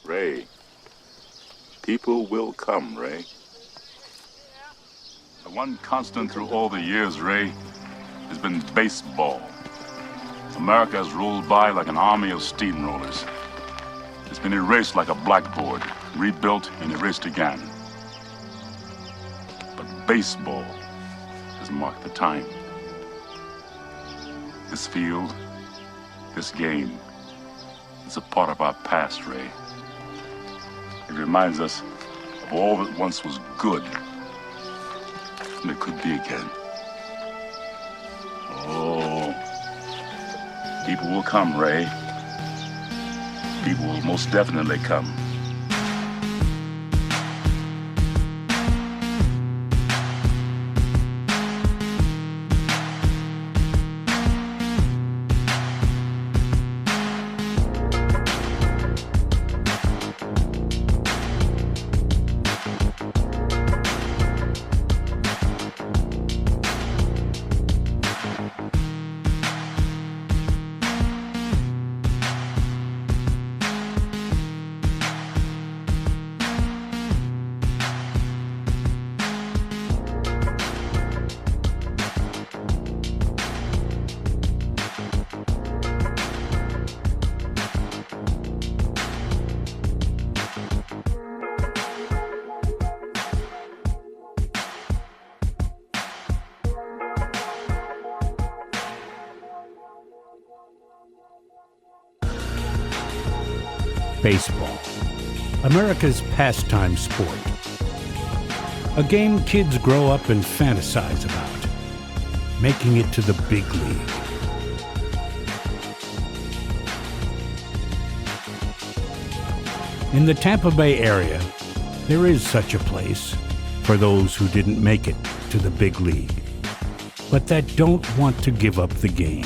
Ray, people will come, Ray. The one constant through all the years, Ray, has been baseball. America has rolled by like an army of steamrollers. It's been erased like a blackboard, rebuilt and erased again. But baseball has marked the time. This field, this game, is a part of our past, Ray. It reminds us of all that once was good, and it could be again. Oh, people will come, Ray. People will most definitely come. Baseball, America's pastime sport. A game kids grow up and fantasize about, making it to the big league. In the Tampa Bay area, there is such a place for those who didn't make it to the big league, but that don't want to give up the game.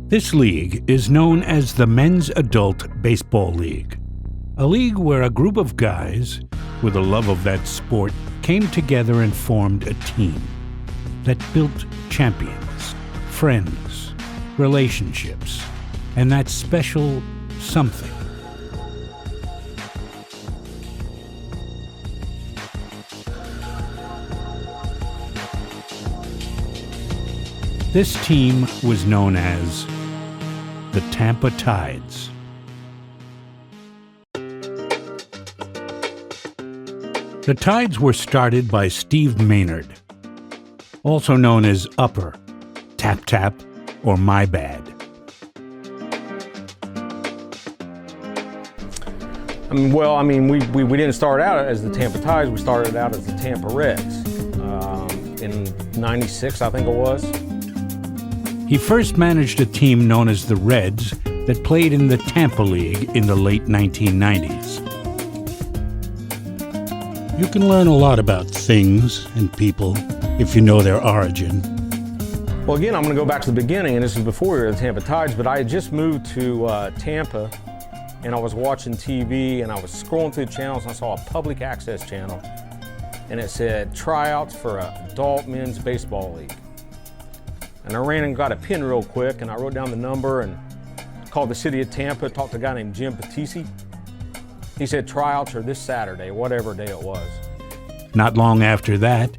This league is known as the Men's Adult Baseball League, a league where a group of guys with a love of that sport came together and formed a team that built champions, friends, relationships, and that special something. This team was known as the Tampa Tides. The Tides were started by Steve Maynard, also known as Upper, Tap Tap, or My Bad. We didn't start out as the Tampa Tides. We started out as the Tampa Reds in '96, I think it was. He first managed a team known as the Reds that played in the Tampa League in the late 1990s. You can learn a lot about things and people if you know their origin. Well, again, I'm going to go back to the beginning, and this is before we were the Tampa Tides, but I had just moved to Tampa, and I was watching TV, and I was scrolling through the channels, and I saw a public access channel, and it said, tryouts for an adult men's baseball league. And I ran and got a pen real quick, and I wrote down the number and called the city of Tampa, talked to a guy named Jim Patisi. He said tryouts are this Saturday, whatever day it was. Not long after that,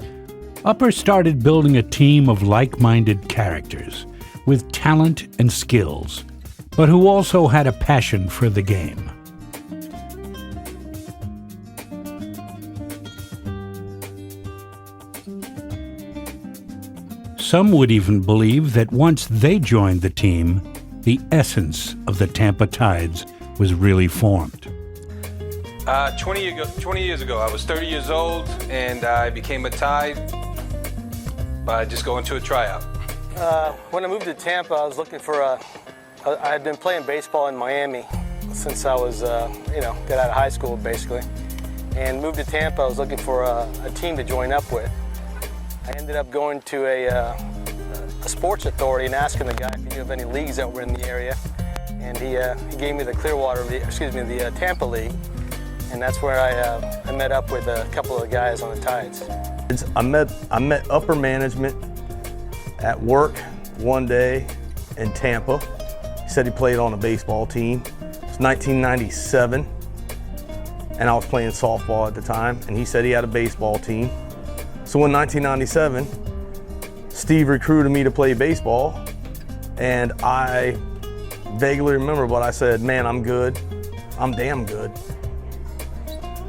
Upper started building a team of like-minded characters with talent and skills, but who also had a passion for the game. Some would even believe that once they joined the team, the essence of the Tampa Tides was really formed. 20 years ago, I was 30 years old, and I became a Tide by just going to a tryout. When I moved to Tampa, I was looking for I had been playing baseball in Miami since I was, got out of high school, basically. And moved to Tampa, I was looking for a team to join up with. I ended up going to a sports authority and asking the guy if he knew of any leagues that were in the area. And he gave me the the Tampa League. And that's where I met up with a couple of the guys on the Tides. I met upper management at work one day in Tampa. He said he played on a baseball team. It's 1997, and I was playing softball at the time, and he said he had a baseball team. So in 1997, Steve recruited me to play baseball, and I vaguely remember what I said, man, I'm good. I'm damn good.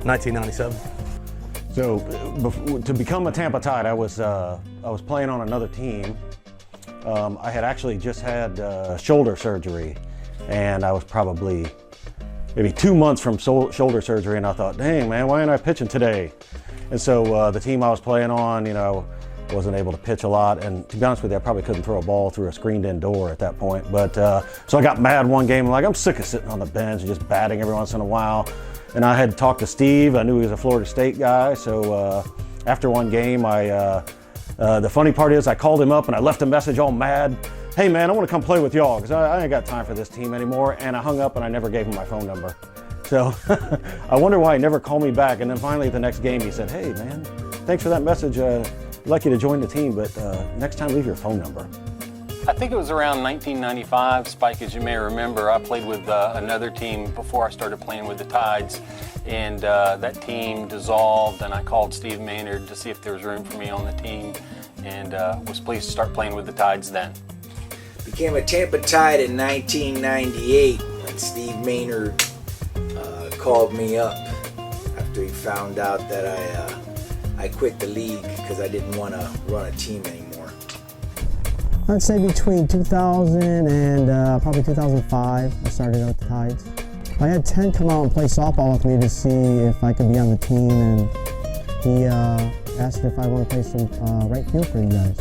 1997. So to become a Tampa Tide, I was playing on another team. I had actually just had shoulder surgery, and I was probably maybe 2 months from shoulder surgery, and I thought, dang man, why ain't I pitching today? And so the team I was playing on, wasn't able to pitch a lot, and to be honest with you, I probably couldn't throw a ball through a screened-in door at that point. But so I got mad one game, I'm sick of sitting on the bench and just batting every once in a while. And I had talked to Steve. I knew he was a Florida State guy, so after one game, the funny part is I called him up and I left a message all mad. Hey man, I want to come play with y'all because I ain't got time for this team anymore. And I hung up and I never gave him my phone number. So I wonder why he never called me back. And then finally the next game he said, hey man, thanks for that message. I'd like you to join the team, but next time leave your phone number. I think it was around 1995, Spike, as you may remember. I played with another team before I started playing with the Tides, and that team dissolved, and I called Steve Maynard to see if there was room for me on the team, and was pleased to start playing with the Tides then. Became a Tampa Tide in 1998 when Steve Maynard called me up after he found out that I quit the league because I didn't want to run a team anymore. I'd say between 2000 and probably 2005, I started out with the Tides. I had 10 come out and play softball with me to see if I could be on the team, and he asked if I want to play some right field for you guys.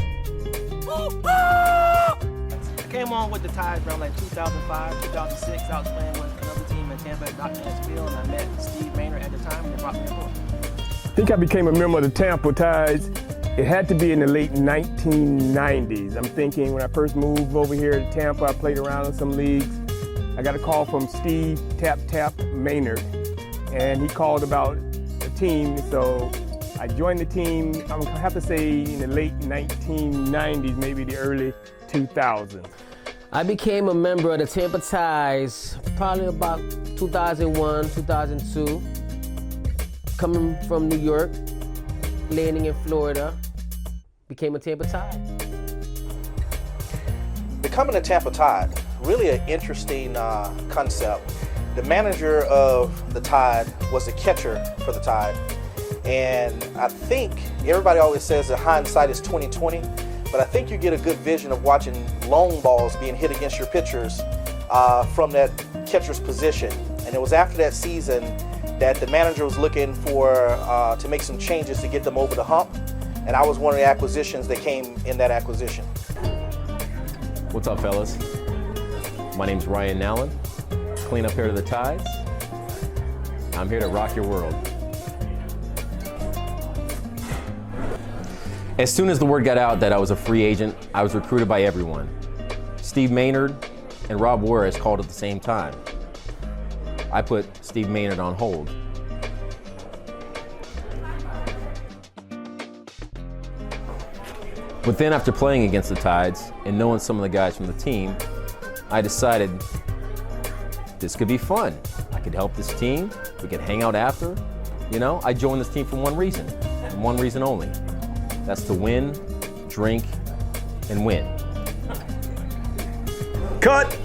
I came on with the Tides around like 2005, 2006. I was playing with another team in Tampa at Dr. Mansfield, and I met Steve Maynard at the time, and they brought me aboard. I think I became a member of the Tampa Tides. It had to be in the late 1990s. I'm thinking when I first moved over here to Tampa, I played around in some leagues. I got a call from Steve Tap Maynard, and he called about a team, so I joined the team, I'm gonna have to say in the late 1990s, maybe the early 2000s. I became a member of the Tampa Tides probably about 2001, 2002. Coming from New York, landing in Florida, became a Tampa Tide. Becoming a Tampa Tide, really an interesting concept. The manager of the Tide was the catcher for the Tide. And I think everybody always says that hindsight is 20/20, but I think you get a good vision of watching long balls being hit against your pitchers from that catcher's position. And it was after that season that the manager was looking for to make some changes to get them over the hump. And I was one of the acquisitions that came in that acquisition. What's up, fellas? My name's Ryan Nallen, clean up here to the Tides. I'm here to rock your world. As soon as the word got out that I was a free agent, I was recruited by everyone. Steve Maynard and Rob Juarez called at the same time. I put Steve Maynard on hold. But then after playing against the Tides and knowing some of the guys from the team, I decided this could be fun. I could help this team, we could hang out after. You know, I joined this team for one reason, and one reason only. That's to win, drink, and win. Cut.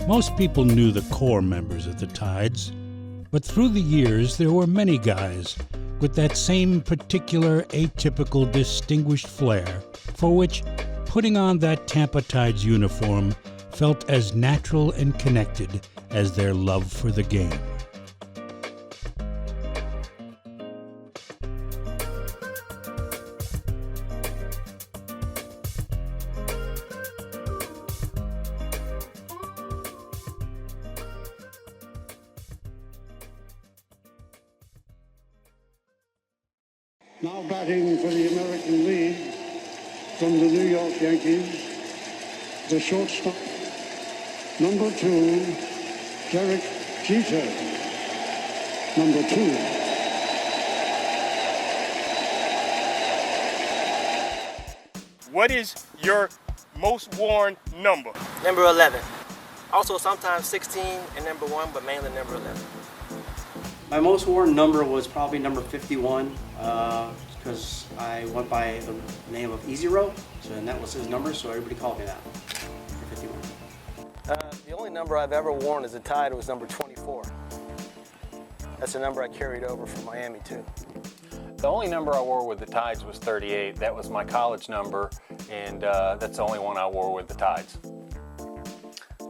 Most people knew the core members of the Tides, but through the years there were many guys with that same particular atypical distinguished flair for which putting on that Tampa Tides uniform felt as natural and connected as their love for the game. Now batting for the American League from the New York Yankees, the shortstop, number 2, Derek Jeter. Number 2. What is your most worn number? Number 11. Also sometimes 16 and number 1, but mainly number 11. My most worn number was probably number 51, because I went by the name of Easy Row, and that was his number, so everybody called me that, 51. The only number I've ever worn as a Tide was number 24. That's the number I carried over from Miami too. The only number I wore with the Tides was 38. That was my college number, and that's the only one I wore with the Tides.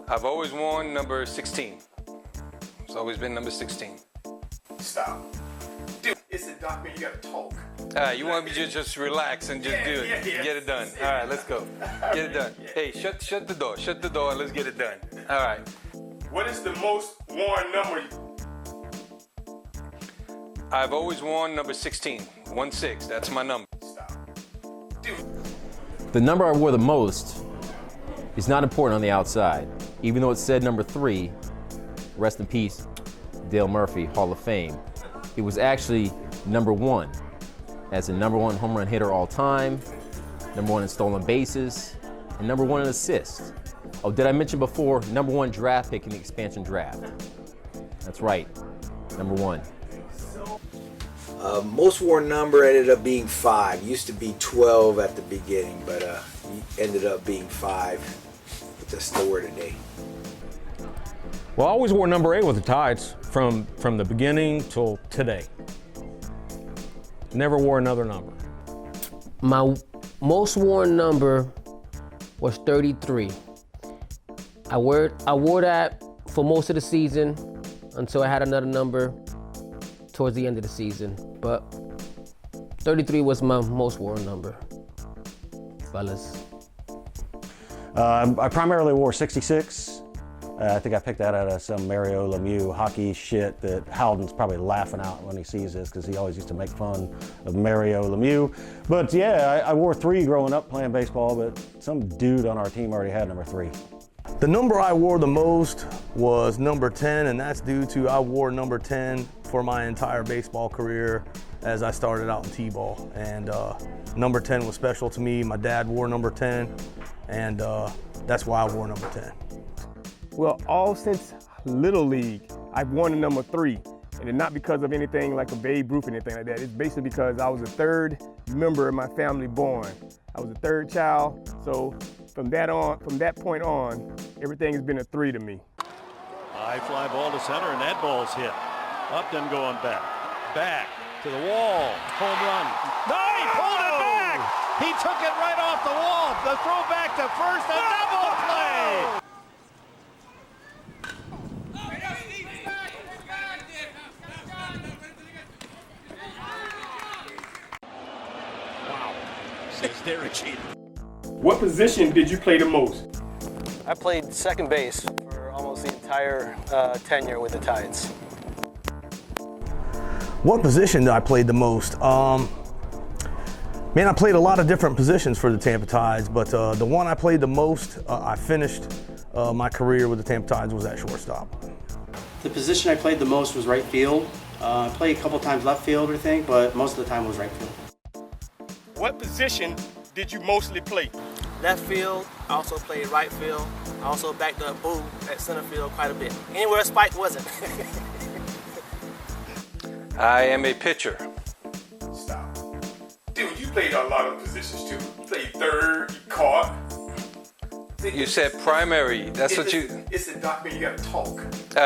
I've always worn number 16. It's always been number 16. Stop. Dude, it's a document, you gotta talk. You want me to just relax and just do it. Get it done. All right, let's go. Get it done. Hey, shut the door. Shut the door and let's get it done. All right. What is the most worn number? I've always worn number 16. 16. That's my number. The number I wore the most is not important on the outside. Even though it said number 3, rest in peace, Dale Murphy, Hall of Fame. It was actually number 1 as the number 1 home run hitter all time, number 1 in stolen bases, and number 1 in assists. Oh, did I mention before, number 1 draft pick in the expansion draft? That's right, number 1. Most worn number ended up being 5. Used to be 12 at the beginning, but ended up being 5 with the store today. Well, I always wore number 8 with the Tides from the beginning till today. Never wore another number. My most worn number was 33. I wore that for most of the season until I had another number towards the end of the season. But 33 was my most worn number, fellas. I primarily wore 66. I think I picked that out of some Mario Lemieux hockey shit that Howden's probably laughing out when he sees this because he always used to make fun of Mario Lemieux. But yeah, I wore 3 growing up playing baseball, but some dude on our team already had number 3. The number I wore the most was number 10, and that's due to I wore number 10 for my entire baseball career as I started out in T-ball. And number 10 was special to me. My dad wore number 10, and that's why I wore number 10. Well, all since Little League, I've worn the number 3. And it's not because of anything like a Babe Ruth or anything like that. It's basically because I was the 3rd member of my family born. I was the 3rd child, so from that point on, everything has been a 3 to me. High fly ball to center, and that ball's hit. Upton going back. Back to the wall. Home run. No, he pulled it back! He took it right off the wall. The throw back to first, a double play! Says Derek Jeter. What position did you play the most? I played second base for almost the entire tenure with the Tides. What position did I play the most? Man, I played a lot of different positions for the Tampa Tides, but the one I played the most, I finished my career with the Tampa Tides, was at shortstop. The position I played the most was right field. I played a couple times left field, I think, but most of the time was right field. What position did you mostly play? Left field, I also played right field. I also backed up Boo at center field quite a bit. Anywhere Spike wasn't. I am a pitcher. Stop. You played a lot of positions too. You played third, you caught. You said primary. That's what you. It's a document. You gotta talk.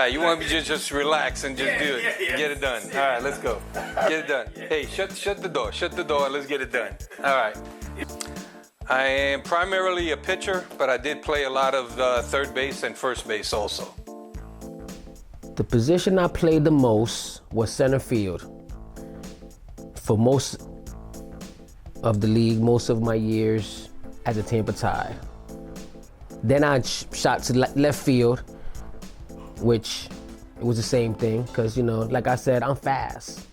You want me to just relax and just do it. Yeah. Get it done. All right, let's go. Get it done. Hey, shut the door. Shut the door. Let's get it done. All right. I am primarily a pitcher, but I did play a lot of third base and first base also. The position I played the most was center field. For most of the league, most of my years at the Tampa Tide. Then I shot to left field, which it was the same thing, because, you know, like I said, I'm fast.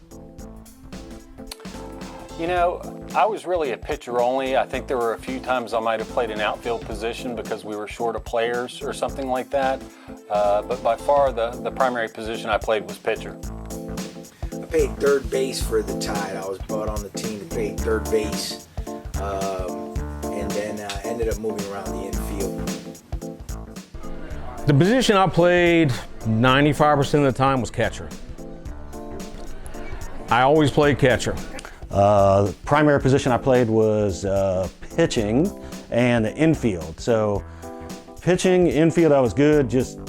You know, I was really a pitcher only. I think there were a few times I might have played an outfield position because we were short of players or something like that. But by far, the primary position I played was pitcher. I played third base for the Tide. I was brought on the team to play third base, and then ended up moving around the infield. The position I played 95% of the time was catcher. I always played catcher. The primary position I played was pitching and the infield. So pitching, infield, I was good. Just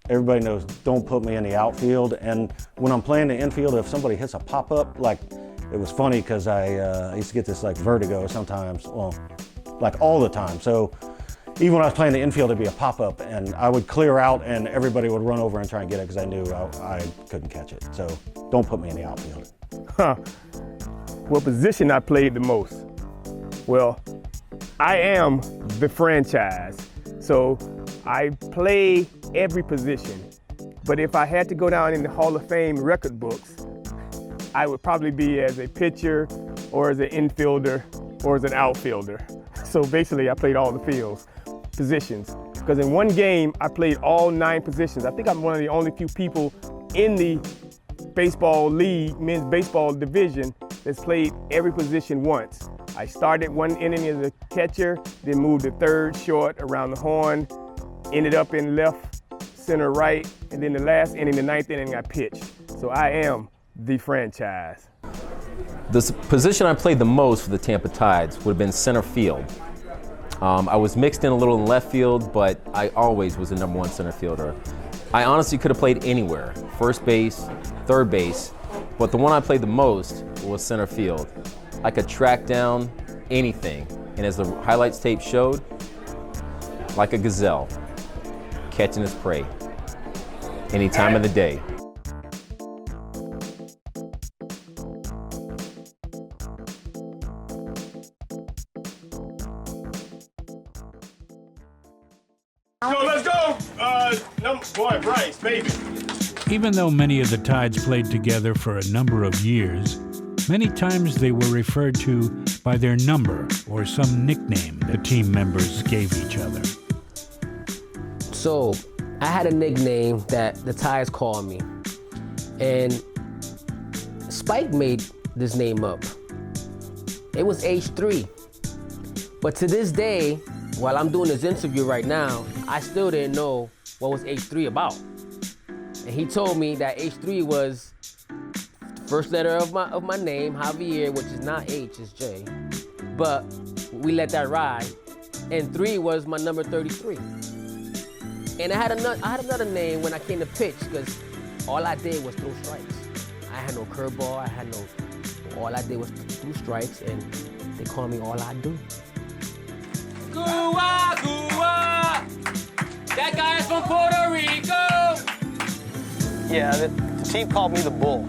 everybody knows, don't put me in the outfield. And when I'm playing the infield, if somebody hits a pop-up, like, it was funny because I used to get this like vertigo sometimes, well, like all the time. So even when I was playing the infield, it'd be a pop-up and I would clear out and everybody would run over and try and get it because I knew I couldn't catch it. So don't put me in the outfield. What position I played the most? Well, I am the franchise. So I play every position. But if I had to go down in the Hall of Fame record books, I would probably be as a pitcher or as an infielder or as an outfielder. So basically I played all the fields, positions. Because in one game, I played all 9 positions. I think I'm one of the only few people in the baseball league, men's baseball division, that's played every position once. I started one inning as a catcher, then moved to third, short, around the horn, ended up in left, center, right, and then the last inning, the 9th inning, I pitched. So I am the franchise. The position I played the most for the Tampa Tides would have been center field. I was mixed in a little in left field, but I always was the #1 center fielder. I honestly could have played anywhere, first base, third base, but the one I played the most was center field. I could track down anything, and as the highlights tape showed, like a gazelle, catching its prey, any time of the day. So let's go, boy, Bryce, baby. Even though many of the Tides played together for a number of years, many times they were referred to by their number or some nickname the team members gave each other. So I had a nickname that the Tides called me, and Spike made this name up. It was H3. But to this day, while I'm doing this interview right now, I still didn't know what was H3 about. And he told me that H3 was the first letter of my name, Javier, which is not H, it's J. But we let that ride. And 3 was my number 33. And I had another name when I came to pitch, because all I did was throw strikes. I had no curveball, all I did was throw strikes, and they call me All I Do. Gua, Gua, that guy is from Puerto Rico. Yeah, the team called me the Bull,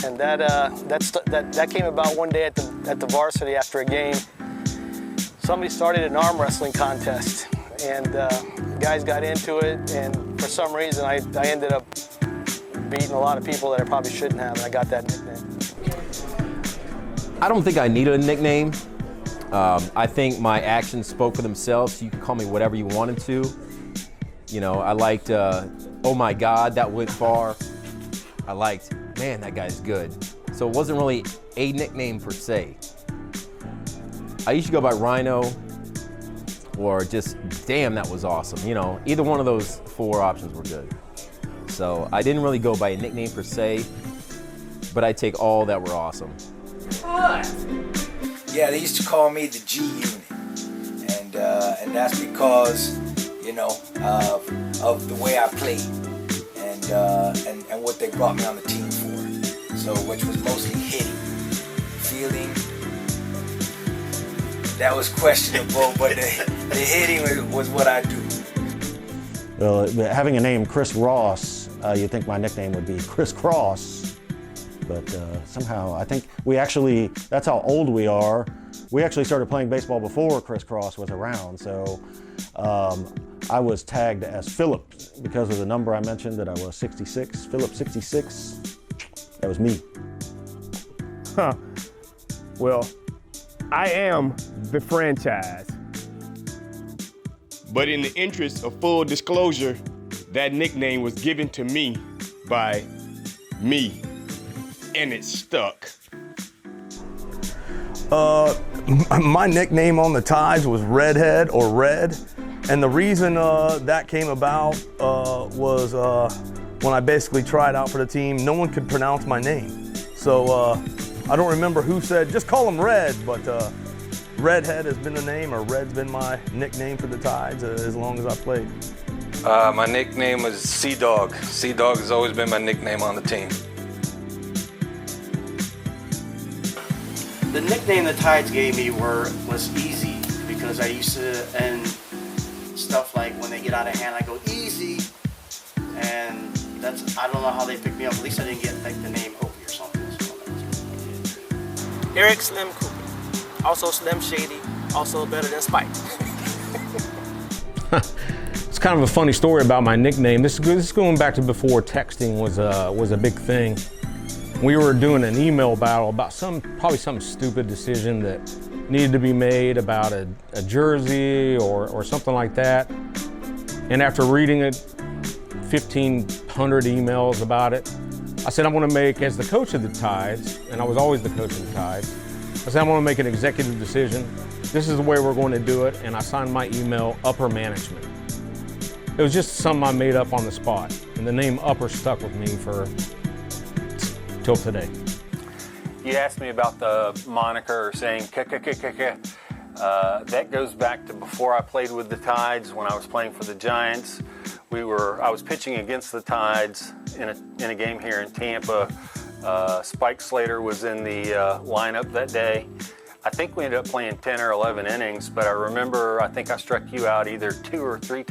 and that came about one day at the varsity after a game. Somebody started an arm wrestling contest, and guys got into it, and for some reason I ended up beating a lot of people that I probably shouldn't have, and I got that nickname. I don't think I needed a nickname. I think my actions spoke for themselves. You could call me whatever you wanted to. You know, I liked, oh my God, that went far. I liked, man, that guy's good. So it wasn't really a nickname per se. I used to go by Rhino or just, damn, that was awesome. You know, either one of those 4 options were good. So I didn't really go by a nickname per se, but I take all that were awesome. What? Yeah, they used to call me the G Unit, and that's because, you know, of the way I played, and what they brought me on the team for. So, which was mostly hitting, fielding. That was questionable, but the hitting was what I do. Well, having a name Chris Ross, you'd think my nickname would be Chris Cross, but somehow I think that's how old we are. We actually started playing baseball before Chris Cross was around, so I was tagged as Philip because of the number I mentioned that I was 66, Philip 66. That was me. Huh. Well, I am the franchise. But in the interest of full disclosure, that nickname was given to me by me, and it stuck. My nickname on the Tides was Redhead or Red, and the reason that came about was when I basically tried out for the team, no one could pronounce my name. So I don't remember who said, just call him Red, but Redhead has been the name, or Red's been my nickname for the Tides as long as I played. My nickname was Sea Dog. Sea Dog has always been my nickname on the team. The nickname the Tides gave me was Easy, because I used to end stuff like when they get out of hand, I go easy, and I don't know how they picked me up. At least I didn't get like the name Opie or something. So Eric Slim Cooper, also Slim Shady, also better than Spike. It's kind of a funny story about my nickname. This is going back to before texting was a big thing. We were doing an email battle about probably some stupid decision that needed to be made about a jersey or something like that. And after reading 1,500 emails about it, I said, I want to make, as the coach of the Tides, and I was always the coach of the Tides, I said, I want to make an executive decision. This is the way we're going to do it. And I signed my email, Upper Management. It was just something I made up on the spot. And the name Upper stuck with me till today. You asked me about the moniker, or saying k-k-k-k-k. That goes back to before I played with the Tides, when I was playing for the Giants. I was pitching against the Tides in a game here in Tampa. Spike Slater was in the lineup that day. I think we ended up playing 10 or 11 innings, but I remember I think I struck you out either 3 or 4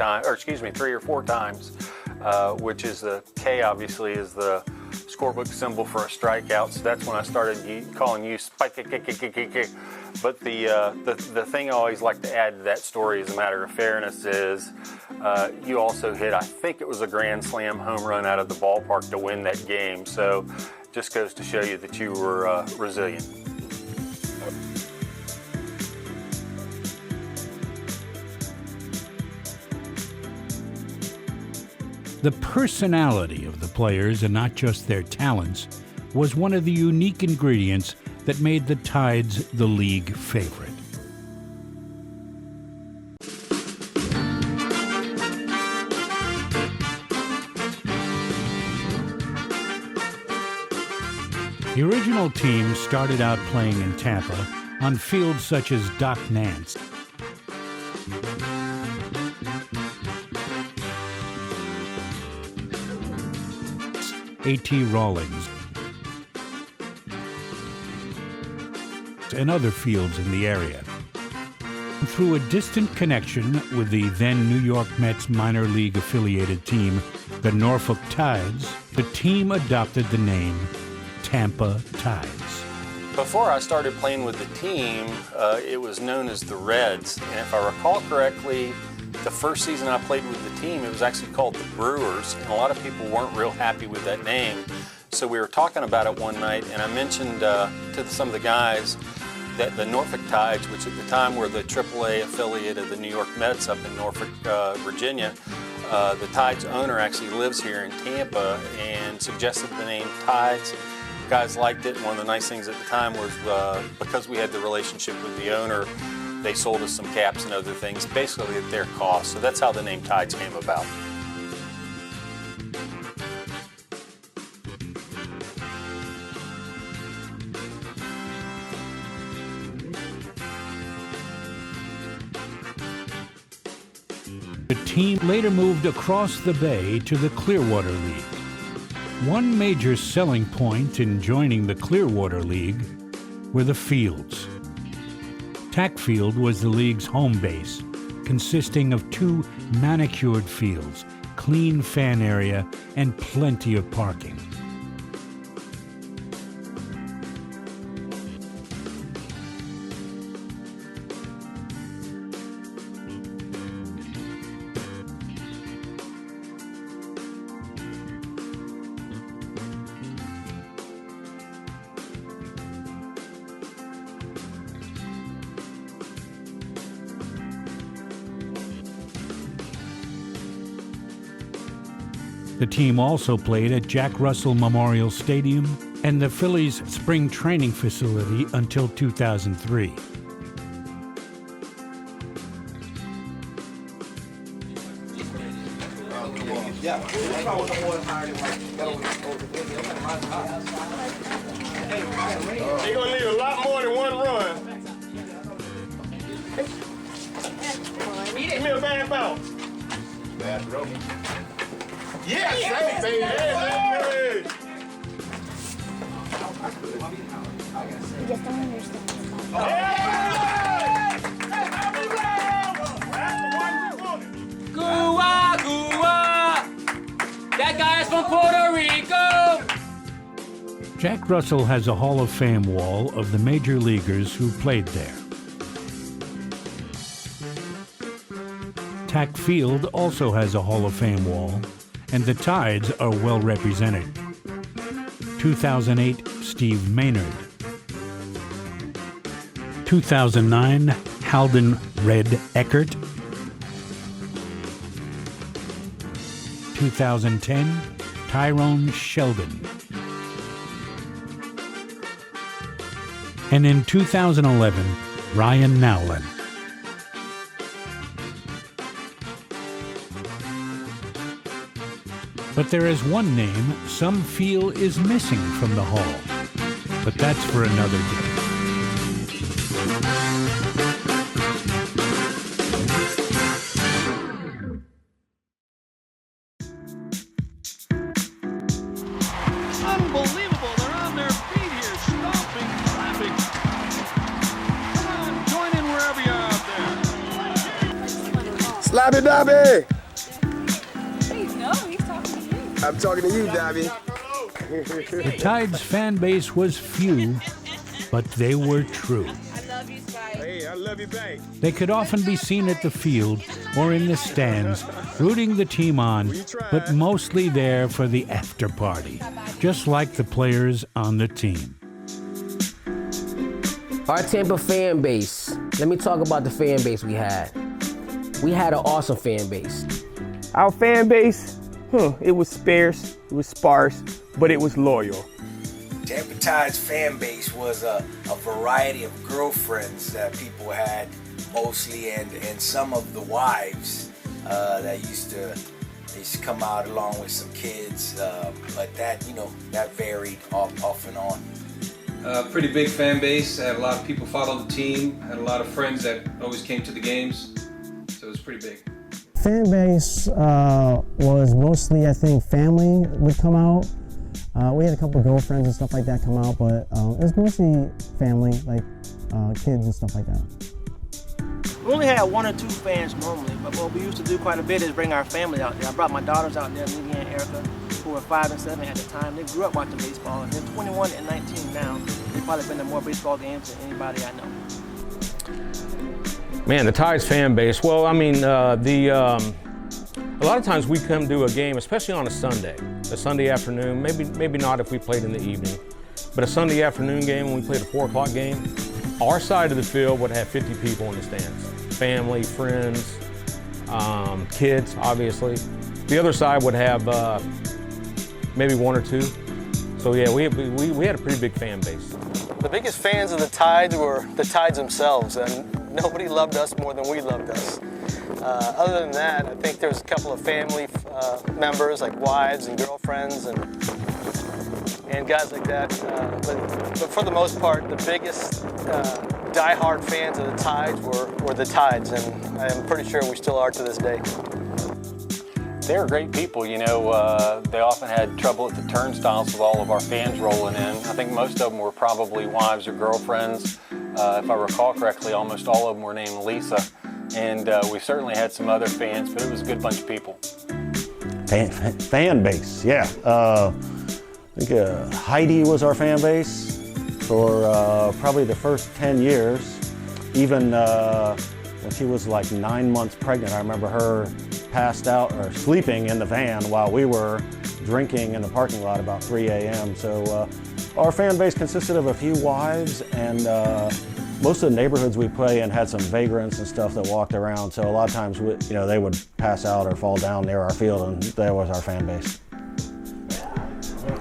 times, which is the K obviously is the scorebook symbol for a strikeout. So that's when I started calling you Spike. But the thing I always like to add to that story, as a matter of fairness, is you also hit, I think it was a grand slam home run out of the ballpark to win that game. So just goes to show you that you were resilient. The personality of the players, and not just their talents, was one of the unique ingredients that made the Tides the league favorite. The original team started out playing in Tampa on fields such as Doc Nance, A.T. Rawlings, and other fields in the area. Through a distant connection with the then New York Mets minor league affiliated team, the Norfolk Tides, the team adopted the name Tampa Tides. Before I started playing with the team, it was known as the Reds, and if I recall correctly, the first season I played with the team, it was actually called the Brewers, and a lot of people weren't real happy with that name. So we were talking about it one night, and I mentioned to some of the guys that the Norfolk Tides, which at the time were the AAA affiliate of the New York Mets up in Norfolk, Virginia, the Tides owner actually lives here in Tampa and suggested the name Tides. Guys liked it, and one of the nice things at the time was because we had the relationship with the owner, they sold us some caps and other things, basically at their cost. So that's how the name Tides came about. The team later moved across the bay to the Clearwater League. One major selling point in joining the Clearwater League were the fields. Tack Field was the league's home base, consisting of 2 manicured fields, clean fan area, and plenty of parking. The team also played at Jack Russell Memorial Stadium and the Phillies' spring training facility until 2003. They're gonna need a lot more than one run. Give me a bad bounce. Bad throw. Yes, baby. Yes, I just don't understand. Gua, gua. That guy's from Puerto Rico. Jack Russell has a Hall of Fame wall of the major leaguers who played there. Tack Field also has a Hall of Fame wall, and the Tides are well represented. 2008, Steve Maynard. 2009, Halden Red Eckert. 2010, Tyrone Sheldon. And in 2011, Ryan Nowlin. But there is one name some feel is missing from the Hall. But that's for another day. Unbelievable. They're on their feet here, stomping, clapping. Come on, join in wherever you're out there. Slabby Dobby! No, he's talking to you. I'm talking to you, Dobby. The Tides fan base was few, but they were true. Hey, I love you back. They could often be seen at the field or in the stands, rooting the team on, but mostly there for the after party, just like the players on the team. Our Tampa fan base. Let me talk about the fan base we had. We had an awesome fan base. Our fan base, it was sparse, it was sparse, but it was loyal. Tampa Tides fan base was a variety of girlfriends that people had mostly, and some of the wives that used to come out along with some kids, but that varied off and on. Pretty big fan base. I had a lot of people follow the team. I had a lot of friends that always came to the games, so it was pretty big. Fan base was mostly, I think, family would come out. We had a couple of girlfriends and stuff like that come out, but it was mostly family, like kids and stuff like that. We only had 1 or 2 fans normally, but what we used to do quite a bit is bring our family out there. I brought my daughters out there, Livia and Erica, who were 5 and 7 at the time. They grew up watching baseball, and they're 21 and 19 now. They've probably been to more baseball games than anybody I know. Man, the Tides fan base, well, I mean, a lot of times we come to a game, especially on a Sunday afternoon, maybe not if we played in the evening, but a Sunday afternoon game when we played a 4 o'clock game, our side of the field would have 50 people in the stands. Family, friends, kids, obviously. The other side would have maybe 1 or 2. So yeah, we had a pretty big fan base. The biggest fans of the Tides were the Tides themselves, and nobody loved us more than we loved us. Other than that, I think there's a couple of family members, like wives and girlfriends and guys like that. But for the most part, the biggest diehard fans of the Tides were the Tides, and I'm pretty sure we still are to this day. they were great people. You know, they often had trouble at the turnstiles with all of our fans rolling in. I think most of them were probably wives or girlfriends. If I recall correctly, almost all of them were named Lisa. And we certainly had some other fans, but it was a good bunch of people. Fan base, yeah. I think Heidi was our fan base for probably the first 10 years. Even when she was like 9 months pregnant, I remember her passed out or sleeping in the van while we were drinking in the parking lot about 3 a.m. So our fan base consisted of a few wives, and most of the neighborhoods we play in had some vagrants and stuff that walked around. So a lot of times, they would pass out or fall down near our field, and that was our fan base.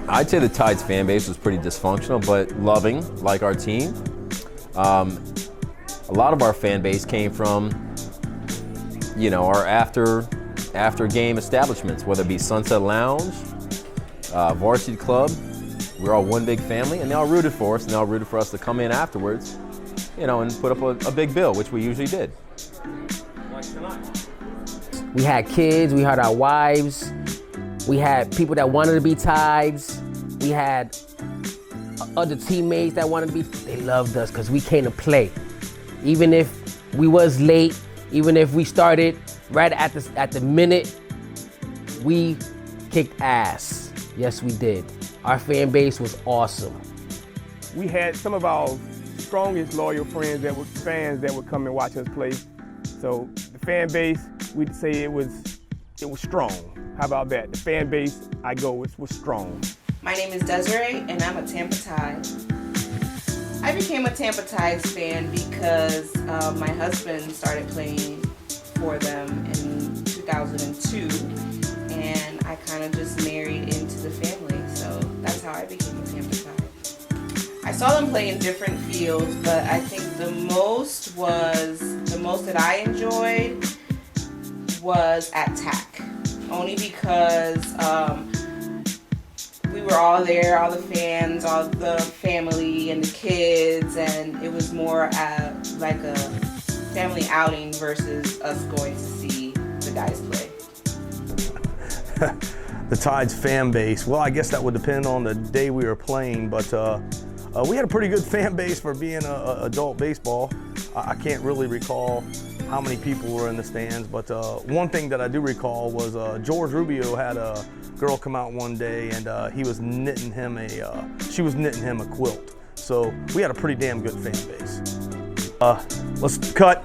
I'd say the Tides fan base was pretty dysfunctional, but loving, like our team. A lot of our fan base came from, our after game establishments, whether it be Sunset Lounge, Varsity Club. We're all one big family, and they all rooted for us, and they all rooted for us to come in afterwards, and put up a big bill, which we usually did. Like tonight. We had kids, we had our wives, we had people that wanted to be Tides, we had other teammates that wanted to be. They loved us because we came to play. Even if we was late, even if we started right at the minute, we kicked ass. Yes, we did. Our fan base was awesome. We had some of our strongest loyal fans that would come and watch us play. So the fan base, we'd say it was strong. How about that? The fan base was strong. My name is Desiree, and I'm a Tampa Tide. I became a Tampa Tides fan because my husband started playing for them in 2002, and I kind of just married into the family, so that's how I became a Tampa Tide. I saw them play in different fields, but I think the most that I enjoyed was at TAC, only because we were all there, all the fans, all the family and the kids, and it was more like a family outing versus us going to see the guys play. The Tides fan base, well, I guess that would depend on the day we were playing, but we had a pretty good fan base for being adult baseball. I can't really recall how many people were in the stands, but one thing that I do recall was George Rubio had a girl come out one day, and she was knitting him a quilt. So we had a pretty damn good fan base. Let's cut.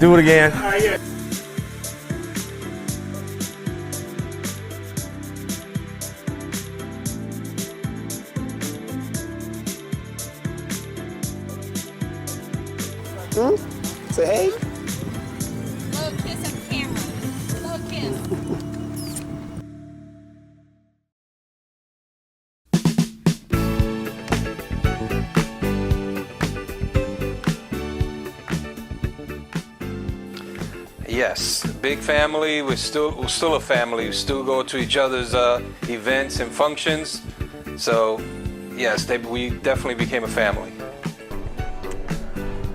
Do it again. Say hey. Little kiss on camera. Little kiss. Yes, big family. We're still a family. We still go to each other's events and functions. So, yes, we definitely became a family.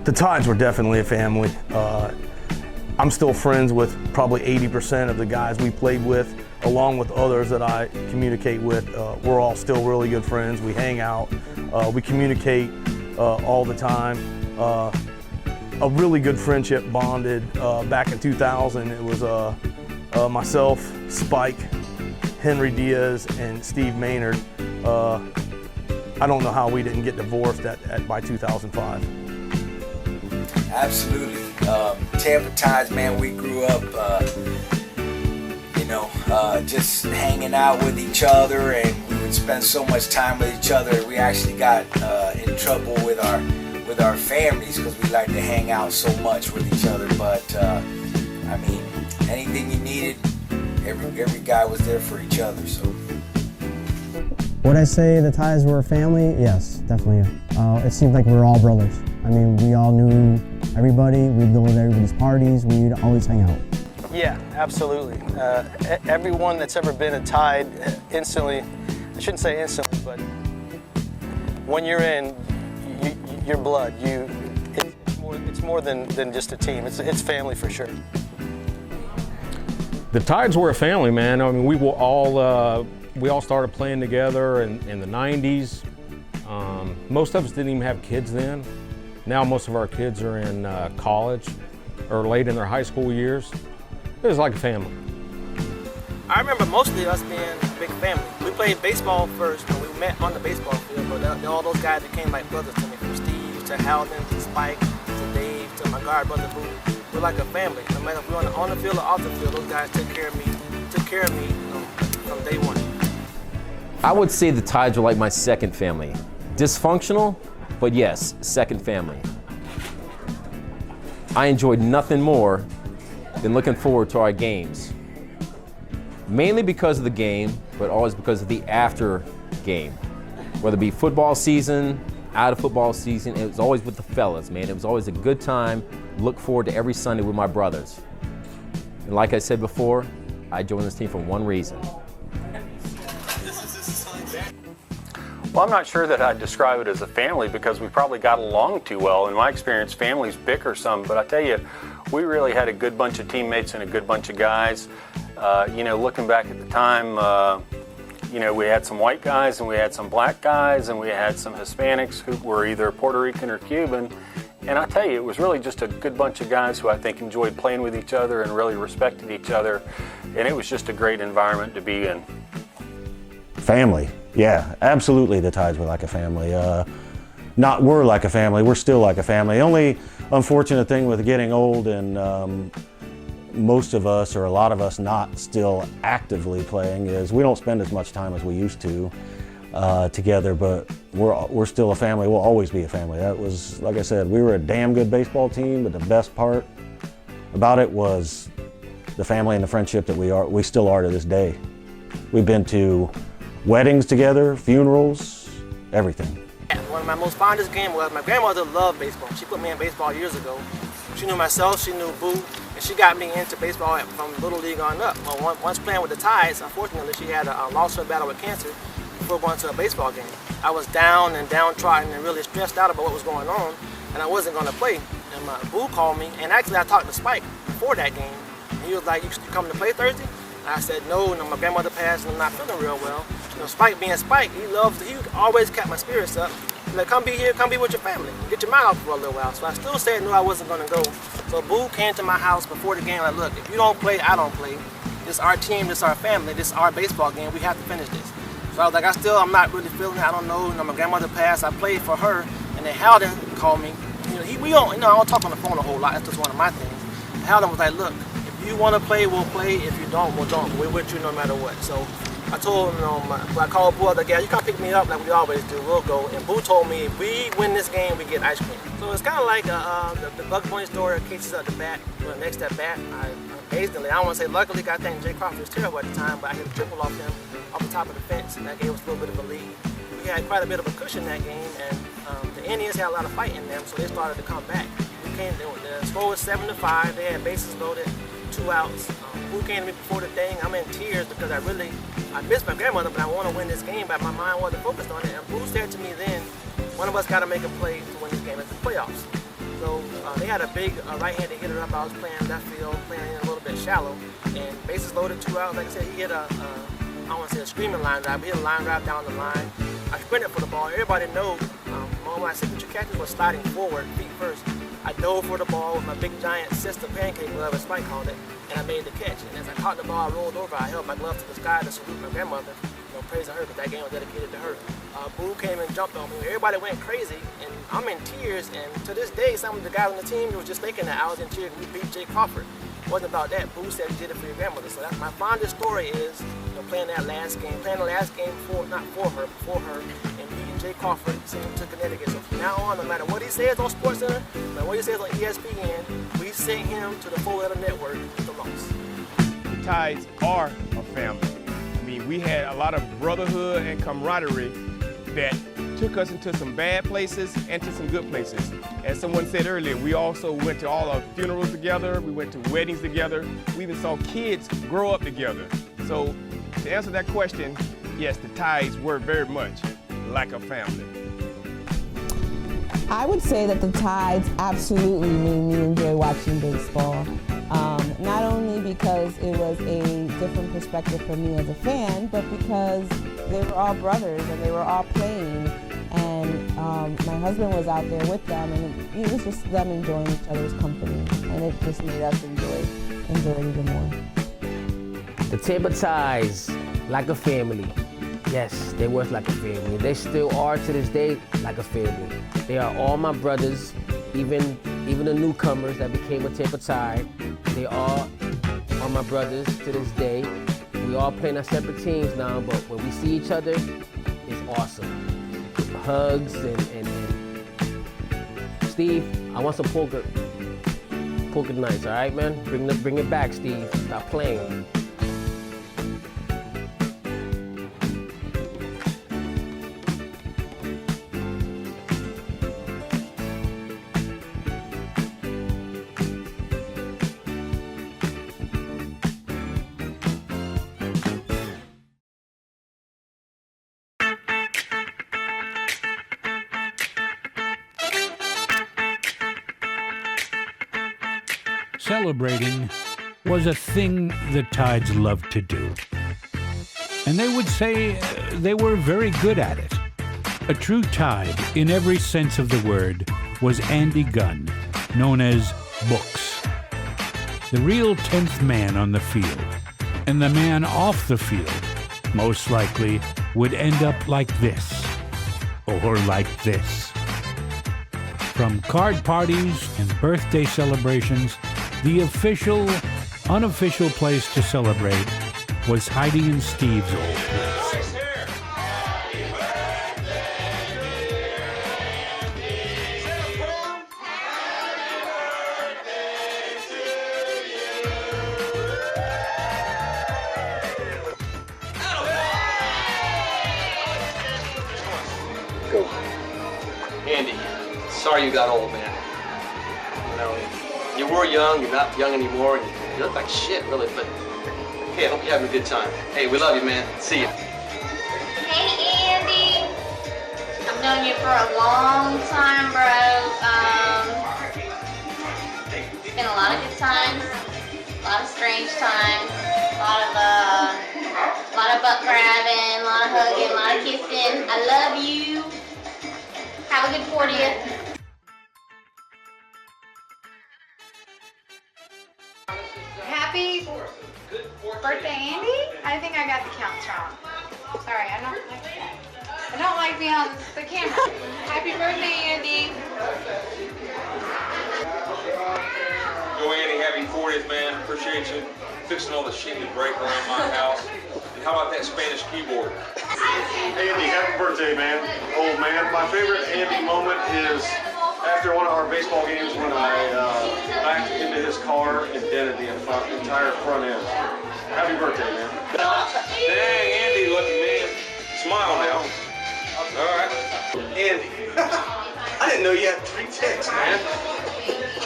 The Tides were definitely a family. I'm still friends with probably 80% of the guys we played with, along with others that I communicate with. We're all still really good friends. We hang out, we communicate all the time. A really good friendship bonded back in 2000. It was myself, Spike, Henry Diaz, and Steve Maynard. I don't know how we didn't get divorced by 2005. Absolutely. Tampa Tides, man, we grew up, just hanging out with each other, and we would spend so much time with each other. We actually got in trouble with our families because we like to hang out so much with each other. But anything you needed, every guy was there for each other. So. Would I say the Tides were a family? Yes, definitely. It seemed like we were all brothers. I mean, we all knew everybody. We'd go to everybody's parties. We'd always hang out. Yeah, absolutely. Everyone that's ever been a Tide instantly, I shouldn't say instantly, but when you're in, your blood, it's more than just a team. It's family for sure. The Tides were a family, man. I mean, we all started playing together in the 90s. Most of us didn't even have kids then. Now most of our kids are in college or late in their high school years. It was like a family. I remember mostly us being a big family. We played baseball first, and we met on the baseball field, but all those guys became like brothers to me, from Steve to Howden to Spike to Dave to my guard brother Boo. We're like a family. No matter if we're on the field or off the field, those guys took care of me from day one. I would say the Tides were like my second family. Dysfunctional, but yes, second family. I enjoyed nothing more than looking forward to our games. Mainly because of the game, but always because of the after game. Whether it be football season, out of football season, it was always with the fellas, man. It was always a good time. Look forward to every Sunday with my brothers. And like I said before, I joined this team for one reason. Well, I'm not sure that I'd describe it as a family because we probably got along too well. In my experience, families bicker some, but I tell you, we really had a good bunch of teammates and a good bunch of guys. Looking back at the time, we had some white guys and we had some black guys and we had some Hispanics who were either Puerto Rican or Cuban. And I tell you, it was really just a good bunch of guys who I think enjoyed playing with each other and really respected each other. And it was just a great environment to be in. Family, yeah, absolutely. The Tides were like a family. We're like a family, we're still like a family. The only unfortunate thing with getting old and most of us, or a lot of us, not still actively playing is we don't spend as much time as we used to together, but we're still a family. We'll always be a family. That was, like I said, we were a damn good baseball team, but the best part about it was the family and the friendship that we still are to this day. We've been to weddings together, funerals, everything. One of my most fondest games was my grandmother loved baseball. She put me in baseball years ago. She knew myself, she knew Boo, and she got me into baseball from Little League on up. Well, once playing with the Tides, unfortunately, she had lost her battle with cancer before going to a baseball game. I was down and downtrodden and really stressed out about what was going on, and I wasn't going to play. And my Boo called me, and actually I talked to Spike before that game. And he was like, "You coming to play Thursday?" And I said, no, my grandmother passed and I'm not feeling real well. Spike being Spike, he always kept my spirits up. He's like, come be here, come be with your family. Get your mind off for a little while. So I still said no, I wasn't gonna go. So Boo came to my house before the game, like, look, if you don't play, I don't play. This is our team, this is our family, this is our baseball game, we have to finish this. So I was like, I'm not really feeling it, I don't know. My grandmother passed, I played for her, and then Howden called me. I don't talk on the phone a whole lot, that's just one of my things. Howden was like, look, if you wanna play, we'll play. If you don't, we'll don't. We're with you no matter what. So I told him, I called Boo, I was like, yeah, you come pick me up like we always do, we'll go. And Boo told me, if we win this game, we get ice cream. So it's kind of like the Bugs Bunny story, cases at the bat. Next at bat, amazingly, I don't want to say luckily, I think Jay Crawford was terrible at the time, but I hit a triple off him off the top of the fence, and that gave us a little bit of a lead. We had quite a bit of a cushion that game, and the Indians had a lot of fight in them, so they started to come back. The score was 7-5, they had bases loaded, 2 outs. Boo came to me before the thing. I'm in tears because I missed my grandmother, but I want to win this game, but my mind wasn't focused on it. And Boo said to me then, one of us got to make a play to win this game. It's the playoffs. So they had a big right-handed hitter up. I was playing left field, playing in a little bit shallow, and bases loaded, 2 outs. Like I said, he hit I don't want to say a screaming line drive, but he hit a line drive down the line. I sprinted for the ball. Everybody knows one of my signature catches was sliding forward, feet first. I dove for the ball with my big giant sister pancake glove, as Spike called it, and I made the catch. And as I caught the ball, I rolled over. I held my glove to the sky to salute my grandmother, praising her because that game was dedicated to her. Boo came and jumped on me. Everybody went crazy, and I'm in tears. And to this day, some of the guys on the team was just thinking that I was in tears. We beat Jay Crawford. It wasn't about that. Boo said he did it for your grandmother. So that's my fondest story is playing that last game, not for her, and beating Jay Crawford, sending him to Connecticut. So from now on, no matter what he says on SportsCenter, no matter what he says on ESPN, we send him to the 4-letter network with the loss. The Tides are a family. I mean, we had a lot of brotherhood and camaraderie that took us into some bad places and to some good places. As someone said earlier, we also went to all our funerals together, we went to weddings together, we even saw kids grow up together. So to answer that question, yes, the Tides were very much like a family. I would say that the Tides absolutely made me enjoy watching baseball. Not only because it was a different perspective for me as a fan, but because they were all brothers and they were all playing, and my husband was out there with them, and it was just them enjoying each other's company, and it just made us enjoy it even more. The Tampa Tides, like a family. Yes, they was like a family. They still are to this day like a family. They are all my brothers, even the newcomers that became a Tampa Tide. They all are my brothers to this day. We all play in our separate teams now, but when we see each other, it's awesome. Hugs and Steve, I want some poker nights, all right, man? Bring it back, Steve. Stop playing. Celebrating was a thing the Tides loved to do. And they would say they were very good at it. A true Tide, in every sense of the word, was Andy Gunn, known as Books. The real 10th man on the field. And the man off the field, most likely, would end up like this. Or like this. From card parties and birthday celebrations, the official, unofficial place to celebrate was Heidi and Steve's old place. Go. Andy, sorry you got old, man. You know, you were young, you're not young anymore, and you look like shit, really, but hey, I hope you're having a good time. Hey, we love you, man. See you. Hey, Andy. I've known you for a long time, bro. It's been a lot of good times, a lot of strange times, a lot of butt grabbing, a lot of hugging, a lot of kissing. I love you. Have a good 40th. Happy birthday, Andy? I think I got the counts wrong. Sorry, I don't like being on the camera. Happy birthday, Andy. Go, Andy, happy 40th, man. Appreciate you fixing all the shit you break around my house. And how about that Spanish keyboard? Andy, happy birthday, man. Old man. My favorite Andy moment is after one of our baseball games when I backed into his car and dented the entire front end. Happy birthday, man. Dang, Andy, lucky man. Smile now. All right. Andy, I didn't know you had 3 ticks, man.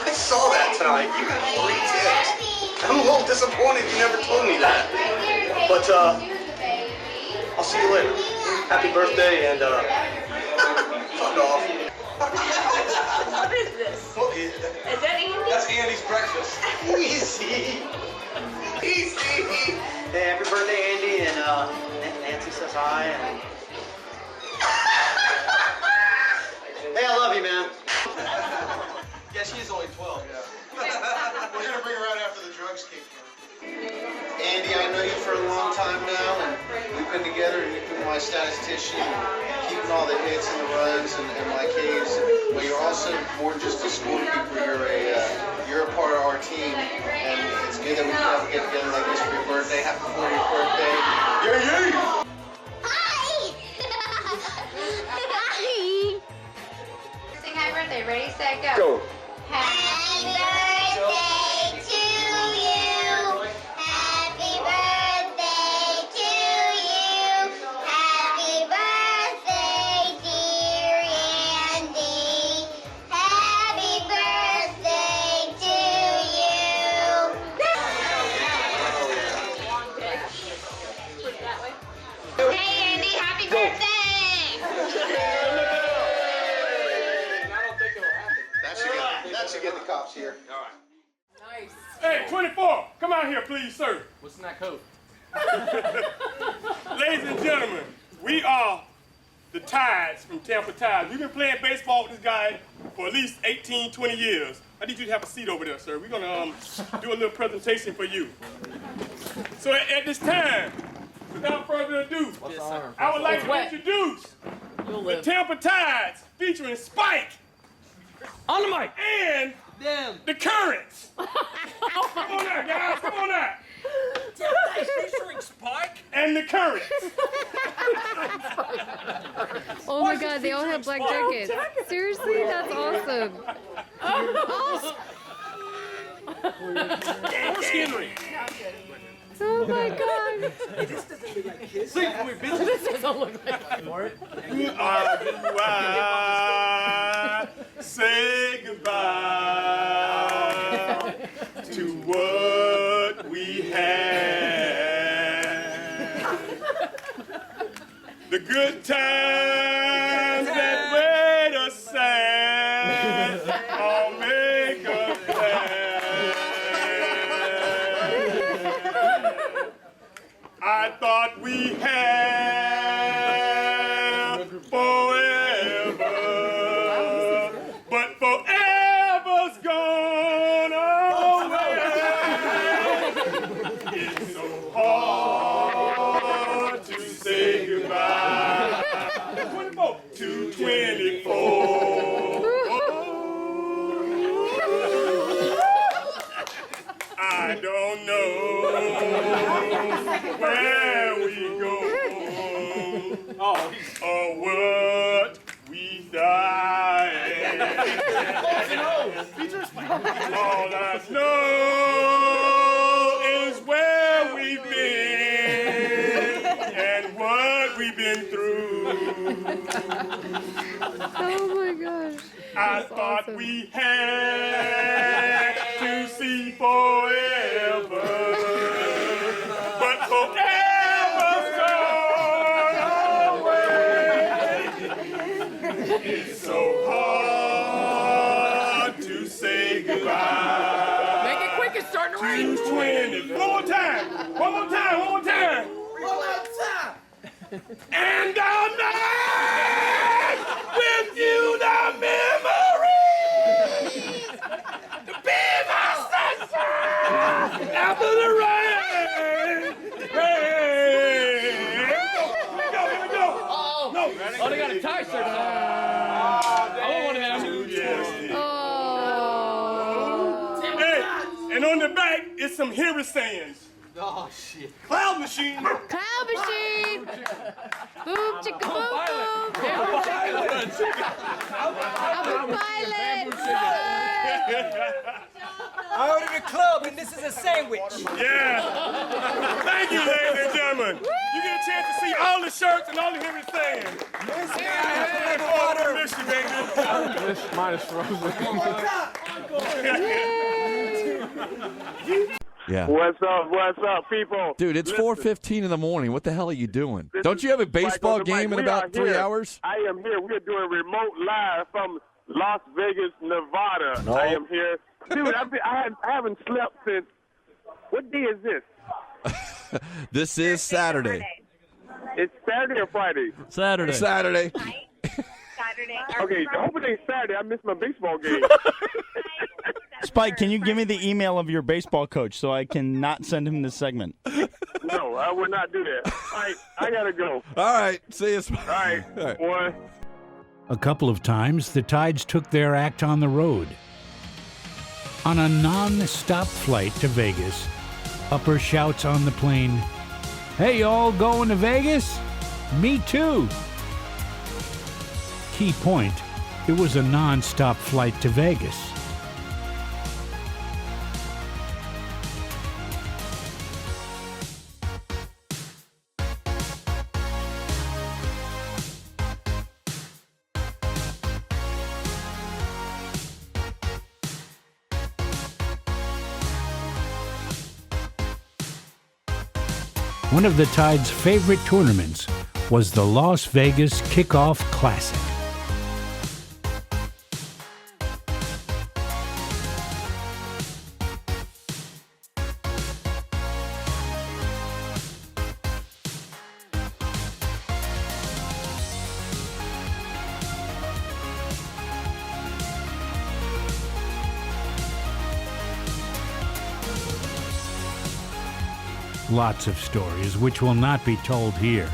I saw that tonight. You got 3 ticks. I'm a little disappointed you never told me that. But I'll see you later. Happy birthday and fuck off. What is this? What is that? Is that Andy? That's Andy's breakfast. Easy. Easy. Hey, happy birthday, Andy, and Nancy says hi. And... Hey, I love you, man. Yeah, she is only 12. Yeah. We're gonna bring her out after the drugs kick in. Andy, I know you for a long time now, and we've been together, and you've been my statistician, keeping all the hits and the runs and my Ks. But you're also more than just a scorekeeper. You're a part of our team, and it's good that we can have a get together like this for your birthday. Happy 40th birthday! Yeah. Sing happy birthday. Ready, set, go. Go. Happy birthday to you. Happy birthday to you. Happy birthday, dear Andy. Happy birthday to you. Hey, Andy, happy birthday. That should get the cops here. All right. Hey, 24, come out here, please, sir. What's in that coat? Ladies and gentlemen, we are the Tides from Tampa Tides. We've been playing baseball with this guy for at least 18, 20 years. I need you to have a seat over there, sir. We're gonna do a little presentation for you. So at this time, without further ado, I would like to introduce the Tampa Tides featuring Spike On the mic. and the Currents. Come on now, guys, come on now. Featuring Spike. And the Currents. Oh my god, they all have black jackets. Seriously? That's awesome. Horse Henry. Oh my god. Sing for me, bitch. This doesn't look like Do I say goodbye to what we had? The good times that made us sad all make us glad. I thought we had forever, but forever's gone away. It's so hard to say goodbye. 24 to 24. I don't know where we go or what we die. All I know is where we've been and what we've been through. Oh my gosh. I thought we had to see forever, but forever's gone away. It's so hard to say goodbye. Make it quick, it's starting to rain. 220. One more time. One more time. One more time. And I'll make with you the memories to be my sunshine after the rain. Rain. Here we go. No. Oh, they got a tie shirt on. I want one of them. Hey, and on the back is some Harry sayings. Oh, shit. Cloud machine. Cloud machine! Boom, chicka boom, boom! I'm a pilot! I ordered a club and this is a sandwich. Yeah. Thank you, ladies and gentlemen. You get a chance to see all the shirts and all the Henry sayings. Miss you, baby. Mine is frozen. Yeah. What's up, people? Dude, it's 4:15 in the morning. What the hell are you doing? Don't you have a baseball game in about 3 hours? I am here. We're doing remote live from Las Vegas, Nevada. No. I am here. Dude, I haven't slept since, what day is this? This is Saturday. It's Saturday or Friday? Saturday. Saturday. Okay, hoping it's Saturday. I missed my baseball game. Spike, can you give me the email of your baseball coach so I can not send him this segment? No, I would not do that. All right, I gotta go. All right, see you. All right, boy. A couple of times, the Tides took their act on the road. On a non-stop flight to Vegas, Upper shouts on the plane, "Hey, y'all going to Vegas? Me too." Key point, it was a non-stop flight to Vegas. One of the Tide's favorite tournaments was the Las Vegas Kickoff Classic. Lots of stories, which will not be told here,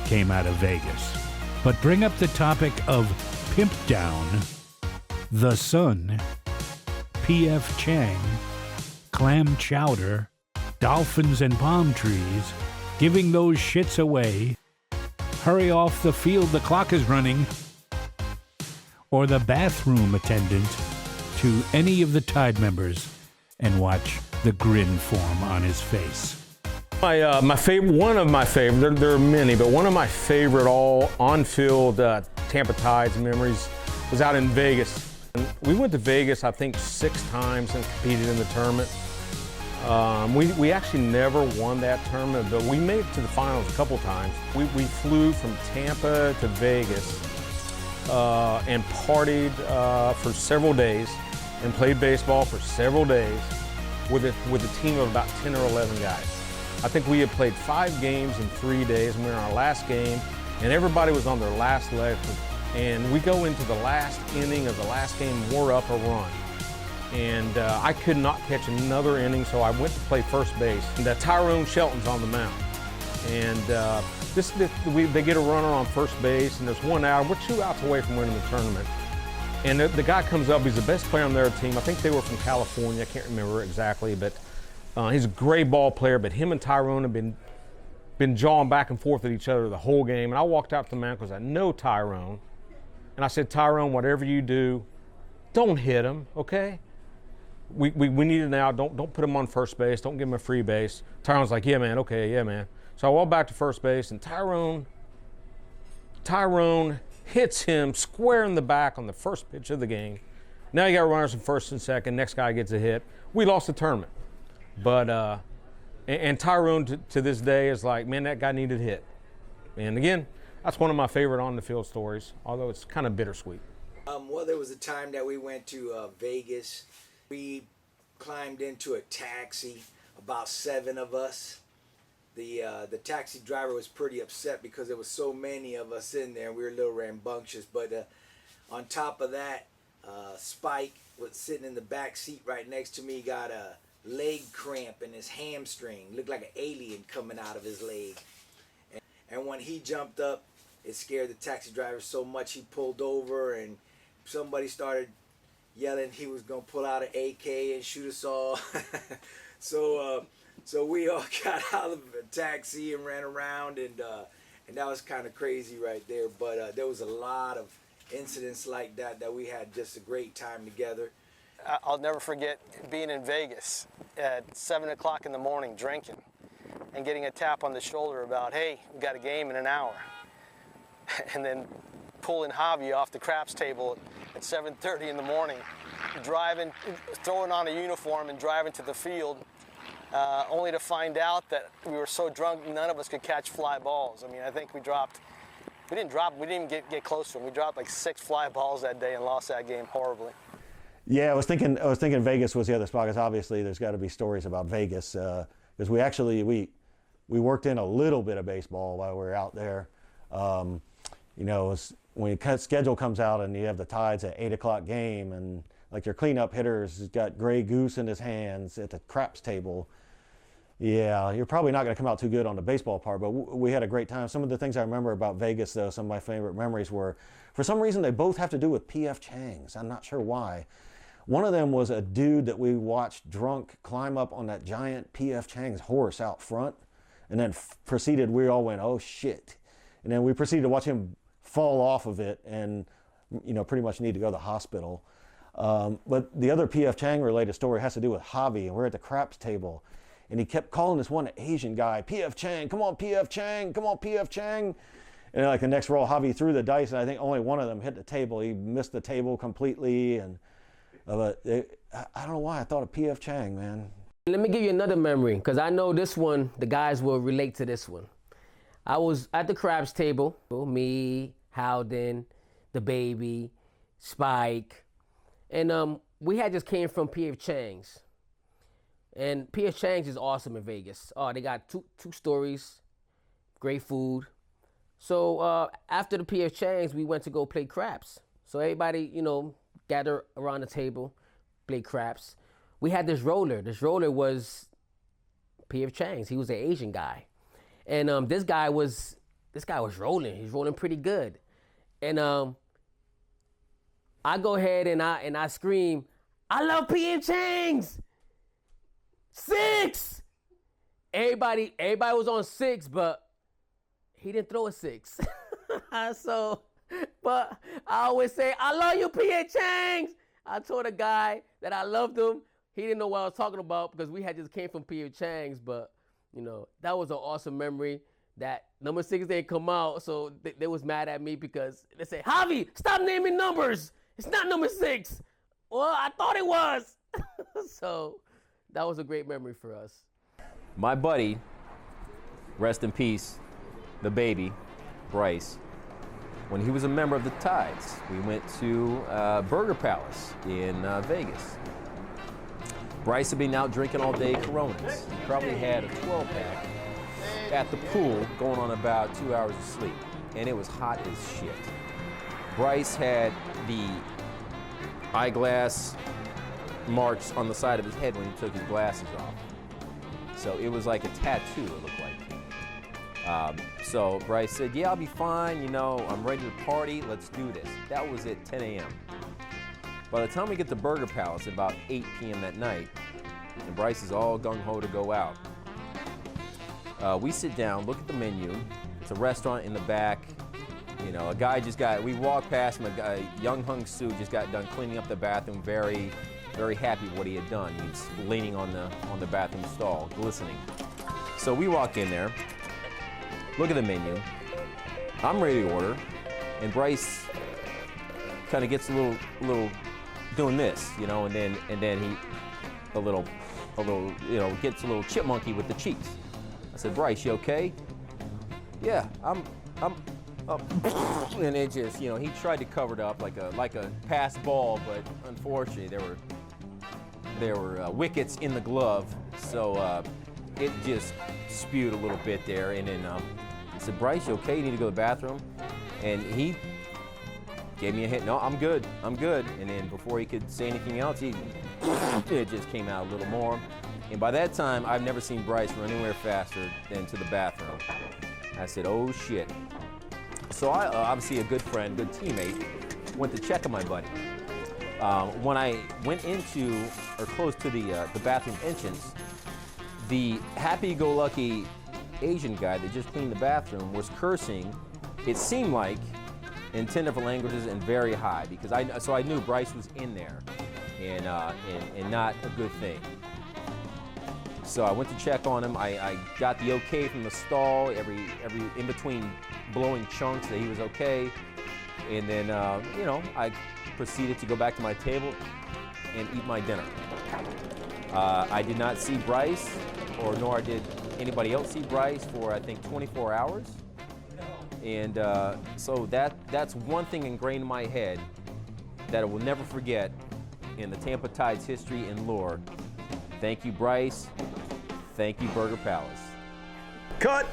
came out of Vegas. But bring up the topic of Pimp Down, The Sun, P.F. Chang, clam chowder, dolphins and palm trees, giving those shits away, hurry off the field, the clock is running, or the bathroom attendant to any of the Tide members and watch the grin form on his face. My favorite, one of my favorite, there are many, but one of my favorite all on-field Tampa Tides memories was out in Vegas. We went to Vegas, I think, 6 times and competed in the tournament. We actually never won that tournament, but we made it to the finals a couple times. We flew from Tampa to Vegas and partied for several days and played baseball for several days with a team of about 10 or 11 guys. I think we had played 5 games in 3 days, and we were in our last game, and everybody was on their last leg. And we go into the last inning of the last game, we're up a run. And I could not catch another inning, so I went to play first base. And Tyrone Shelton's on the mound. And they get a runner on first base, and there's 1 out. We're 2 outs away from winning the tournament. And the guy comes up, he's the best player on their team. I think they were from California, I can't remember exactly, but he's a great ball player, but him and Tyrone have been jawing back and forth at each other the whole game. And I walked out to the mound because I know Tyrone. And I said, Tyrone, whatever you do, don't hit him, okay? We need it now. Don't put him on first base. Don't give him a free base. Tyrone's like, yeah, man, okay, yeah, man. So I walk back to first base, and Tyrone hits him square in the back on the first pitch of the game. Now you got runners in first and second. Next guy gets a hit. We lost the tournament. But, and Tyrone to this day is like, man, that guy needed a hit. And again, that's one of my favorite on-the-field stories, although it's kind of bittersweet. Well, there was a time that we went to Vegas. We climbed into a taxi, about 7 of us. The taxi driver was pretty upset because there was so many of us in there, and we were a little rambunctious. But on top of that, Spike was sitting in the back seat right next to me, got a leg cramp in his hamstring. Looked like an alien coming out of his leg. And when he jumped up, it scared the taxi driver so much he pulled over, and somebody started yelling he was going to pull out an AK and shoot us all. So we all got out of the taxi and ran around, and that was kind of crazy right there. But there was a lot of incidents like that we had just a great time together. I'll never forget being in Vegas at 7 o'clock in the morning drinking and getting a tap on the shoulder about, hey, we got a game in an hour. And then pulling Javi off the craps table at 7:30 in the morning, driving, throwing on a uniform and driving to the field, only to find out that we were so drunk none of us could catch fly balls. I mean, I think we didn't even get close to them. We dropped like 6 fly balls that day and lost that game horribly. Yeah, I was thinking Vegas was the other spot, because obviously there's got to be stories about Vegas, because we worked in a little bit of baseball while we were out there. You know, when your schedule comes out and you have the Tides at 8 o'clock game, and like your cleanup hitter's got Grey Goose in his hands at the craps table. Yeah, you're probably not going to come out too good on the baseball part, but we had a great time. Some of the things I remember about Vegas, though, some of my favorite memories were, for some reason, they both have to do with P.F. Chang's. I'm not sure why. One of them was a dude that we watched drunk climb up on that giant P.F. Chang's horse out front, and then we all went, oh shit. And then we proceeded to watch him fall off of it and, you know, pretty much need to go to the hospital. But the other P.F. Chang related story has to do with Javi, and we're at the craps table, and he kept calling this one Asian guy, P.F. Chang, come on, P.F. Chang, come on, P.F. Chang. And like the next roll, Javi threw the dice, and I think only one of them hit the table. He missed the table completely, and I don't know why I thought of P.F. Chang, man. Let me give you another memory, because I know this one, the guys will relate to this one. I was at the craps table, me, Howden, the baby, Spike, and we had just came from P.F. Chang's. And P.F. Chang's is awesome in Vegas. Oh, they got two stories, great food. So after the P.F. Chang's, we went to go play craps. So everybody, you know, gather around the table, play craps. We had this roller. This roller was P.F. Chang's. He was an Asian guy. And this guy was rolling. He was rolling pretty good. And I go ahead and I scream, I love P.F. Chang's! 6! Everybody was on 6, but he didn't throw a 6. But I always say, I love you, P.F. Chang's! I told a guy that I loved him. He didn't know what I was talking about because we had just came from P.F. Chang's, but that was an awesome memory. That number 6 didn't come out, so they was mad at me because they said, Javi, stop naming numbers. It's not number 6. Well, I thought it was. So that was a great memory for us. My buddy, rest in peace, the baby, Bryce, when he was a member of the Tides, we went to Burger Palace in Vegas. Bryce had been out drinking all day Coronas. He probably had a 12-pack at the pool going on about 2 hours of sleep, and it was hot as shit. Bryce had the eyeglass marks on the side of his head when he took his glasses off. So it was like a tattoo, it looked like. So Bryce said, yeah, I'll be fine, I'm ready to party, let's do this. That was at 10 a.m. By the time we get to Burger Palace at about 8 p.m. that night, and Bryce is all gung-ho to go out, we sit down, look at the menu. It's a restaurant in the back. A guy we walked past him, a young Hung Soo just got done cleaning up the bathroom, very, very happy with what he had done. He was leaning on the bathroom stall, glistening. So we walk in there, look at the menu. I'm ready to order, and Bryce kind of gets a little doing this, and then he gets a little chipmunky with the cheeks. I said, Bryce, you okay? Yeah, I'm and it just, he tried to cover it up like a passed ball, but unfortunately there were wickets in the glove, so it just spewed a little bit there. And then I said, Bryce, you okay? You need to go to the bathroom? And he gave me a hint. No, I'm good. And then before he could say anything else, it just came out a little more. And by that time, I've never seen Bryce run anywhere faster than to the bathroom. I said, oh shit. So I, obviously a good friend, good teammate, went to check on my buddy. When I went into, or close to the bathroom entrance, the happy-go-lucky Asian guy that just cleaned the bathroom was cursing, it seemed like, in 10 different languages and very high, because I knew Bryce was in there, and not a good thing. So I went to check on him. I got the okay from the stall, every in between blowing chunks that he was okay, and then I proceeded to go back to my table and eat my dinner. I did not see Bryce, nor did anybody else see Bryce for I think 24 hours. And so that's one thing ingrained in my head that I will never forget in the Tampa Tide's history and lore. Thank you, Bryce. Thank you, Burger Palace. Cut!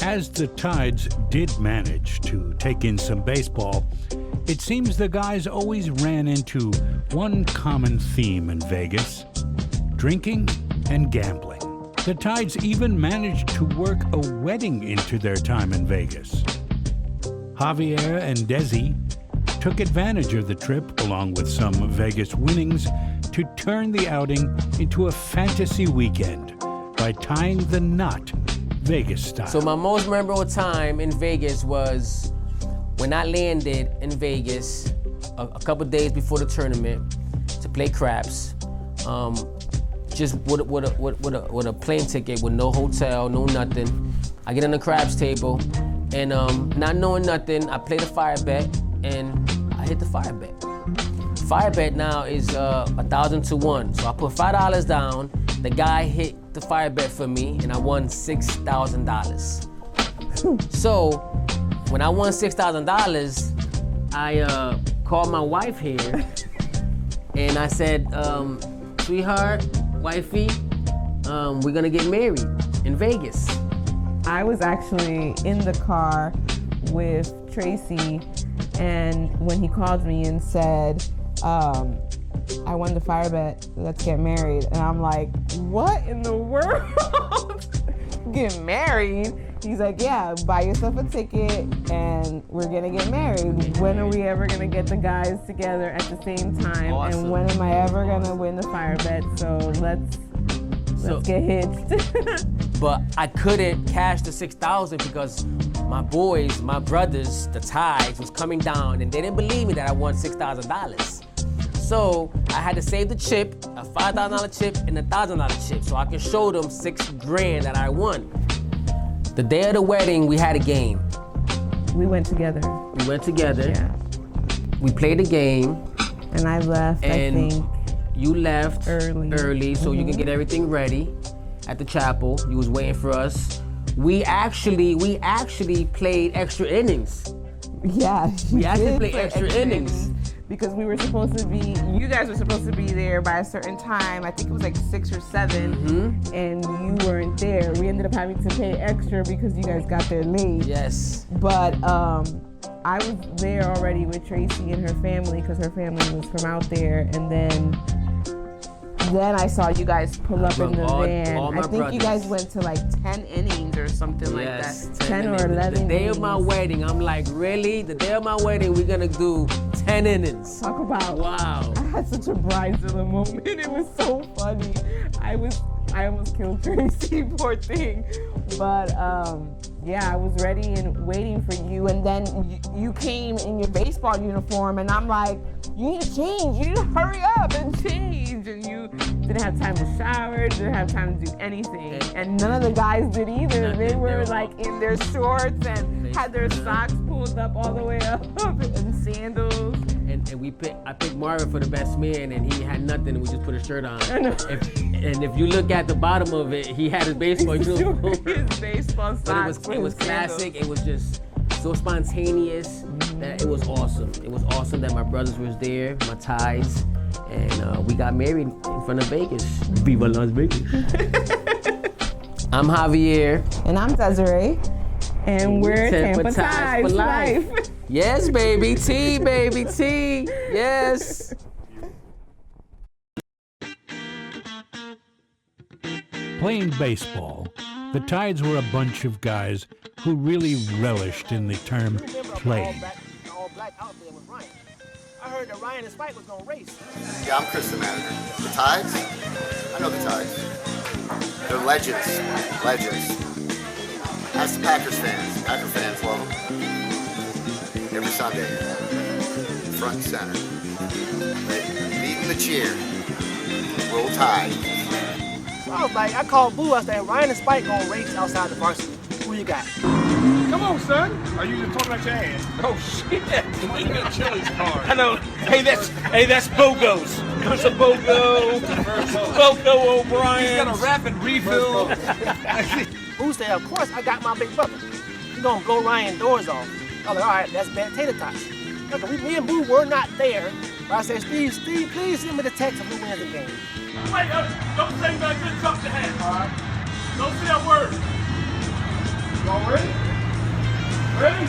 As the Tides did manage to take in some baseball, it seems the guys always ran into one common theme in Vegas: drinking and gambling. The Tides even managed to work a wedding into their time in Vegas. Javier and Desi took advantage of the trip, along with some Vegas winnings, to turn the outing into a fantasy weekend by tying the knot Vegas style. So my most memorable time in Vegas was when I landed in Vegas a couple days before the tournament to play craps. Just with a plane ticket, with no hotel, no nothing. I get on the craps table, and not knowing nothing, I play the fire bet, and I hit the fire bet. Fire bet now is 1,000 to 1. So I put $5 down. The guy hit the fire bet for me, and I won $6,000. So when I won $6,000, I called my wife here, and I said, sweetheart, wifey, we're gonna get married in Vegas. I was actually in the car with Tracy, and when he called me and said, I won the fire bet, let's get married. And I'm like, what in the world? Get married? He's like, yeah, buy yourself a ticket and we're gonna get married. When are we ever gonna get the guys together at the same time? Awesome. And when am I ever gonna win the fire bet? So let's get hitched. But I couldn't cash the 6,000 because my boys, my brothers, the Tides was coming down and they didn't believe me that I won $6,000. So I had to save the chip, a $5,000 chip and a $1,000 chip, so I could show them $6,000 that I won. The day of the wedding, we had a game. We went together. We went together. Yeah. We played a game. And I left, and I think. You left early so you can get everything ready at the chapel. You was waiting for us. We actually played extra innings. Yeah. We actually played extra innings. Because we were supposed to be, you guys were supposed to be there by a certain time. I think it was like 6 or 7, and you weren't there. We ended up having to pay extra because you guys got there late. Yes. But I was there already with Tracy and her family because her family was from out there, and then I saw you guys pull up in the van. I think you guys went to like 10 innings or something like that. 10 or 11 The day of my wedding, I'm like, really? The day of my wedding, we're gonna do 10 innings. Talk about, wow. I had such a bridezilla moment. It was so funny. I almost killed Tracy, poor thing. But yeah, I was ready and waiting for you, and then you came in your baseball uniform, and I'm like, you need to change. You need to hurry up and change. And you didn't have time to shower, didn't have time to do anything. And none of the guys did either. They were like in their shorts and had their socks pulled up all the way up and sandals. And I picked Marvin for the best man, and he had nothing, and we just put a shirt on. And if you look at the bottom of it, he had his baseball uniform. His baseball socks. But it was classic. It was just so spontaneous that it was awesome. It was awesome that my brothers was there, my Tides, and we got married in front of Vegas. Viva Las Vegas. I'm Javier. And I'm Desiree. And we're Tampa Tides for life. Yes, baby. T, baby. T. Yes. Playing baseball, the Tides were a bunch of guys who really relished in the term play. All black outfit with Ryan. I heard that Ryan and Spike was gonna race. Yeah, I'm Chris, the manager. The Tides? I know the Tides. They're legends. Legends. Ask the Packers fans. Packer fans love them. Every Sunday. Front and center. Leading the cheer. Roll Tide. So I was like, I called Boo. I said, Ryan and Spike gonna race outside the varsity. Who you got? Come on, son. Are you just talking about your ass? Oh shit! You got Chili's car. I know. Hey, that's Bogo's. There's a Bogo. Bogo O'Brien. He's got a rapid refill. Boo said, of course I got my big brother. He's gonna blow Ryan's doors off. I was like, all right, that's bad tater tots. Me and Boo were not there. But I said, Steve, please send me the text of who wins the game. Wait, don't say nothing. Just drop the hat. All right. Don't say a word. Y'all ready? Ready?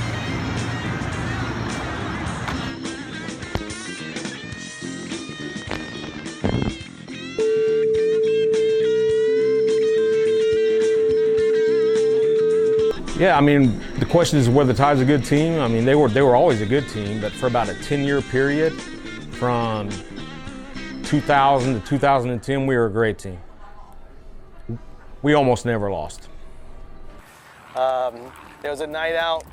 Yeah, I mean, the question is whether the Tides are a good team. I mean, they were always a good team, but for about a 10-year period, from 2000 to 2010, we were a great team. We almost never lost. There was a night out,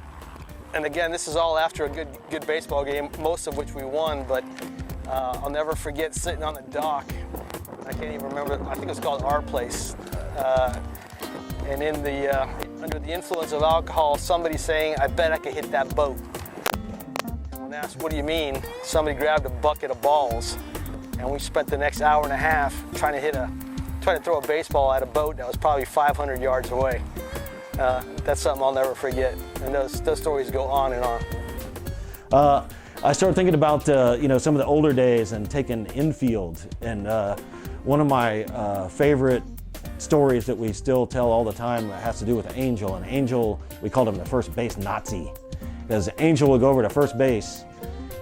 and again, this is all after a good baseball game, most of which we won, but I'll never forget sitting on the dock. I can't even remember, I think it was called Our Place. And in under the influence of alcohol, somebody saying, I bet I could hit that boat. And when asked, what do you mean? Somebody grabbed a bucket of balls, and we spent the next hour and a half trying to throw a baseball at a boat that was probably 500 yards away. That's something I'll never forget, and those stories go on and on. I started thinking about some of the older days and taking infield, and one of my favorite stories that we still tell all the time has to do with Angel. And Angel, we called him the first base Nazi. because Angel would go over to first base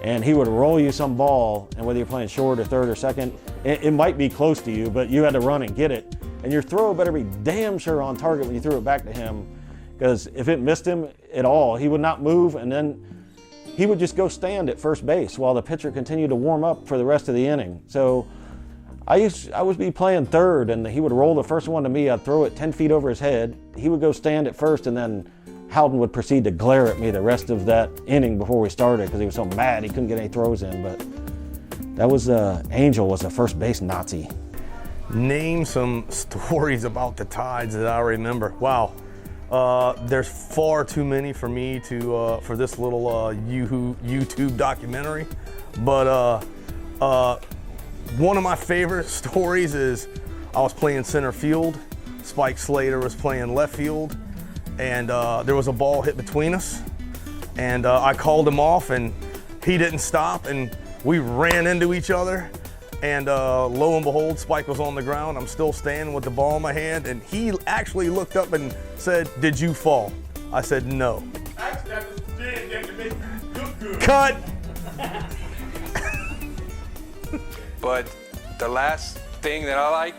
and he would roll you some ball, and whether you're playing short or third or second, it might be close to you, but you had to run and get it. And your throw better be damn sure on target when you threw it back to him, because if it missed him at all, he would not move, and then he would just go stand at first base while the pitcher continued to warm up for the rest of the inning. So I would be playing third, and he would roll the first one to me. I'd throw it 10 feet over his head. He would go stand at first, and then Howden would proceed to glare at me the rest of that inning before we started because he was so mad he couldn't get any throws in. But that was Angel was a first base Nazi. Name some stories about the Tides that I remember. Wow, there's far too many for me to for this little YouTube documentary. But one of my favorite stories is I was playing center field. Spike Slater was playing left field, and there was a ball hit between us, and I called him off, and he didn't stop, and we ran into each other, and lo and behold, Spike was on the ground. I'm still standing with the ball in my hand, and he actually looked up and said, "Did you fall?" I said, "No." Cut! But the last thing that I like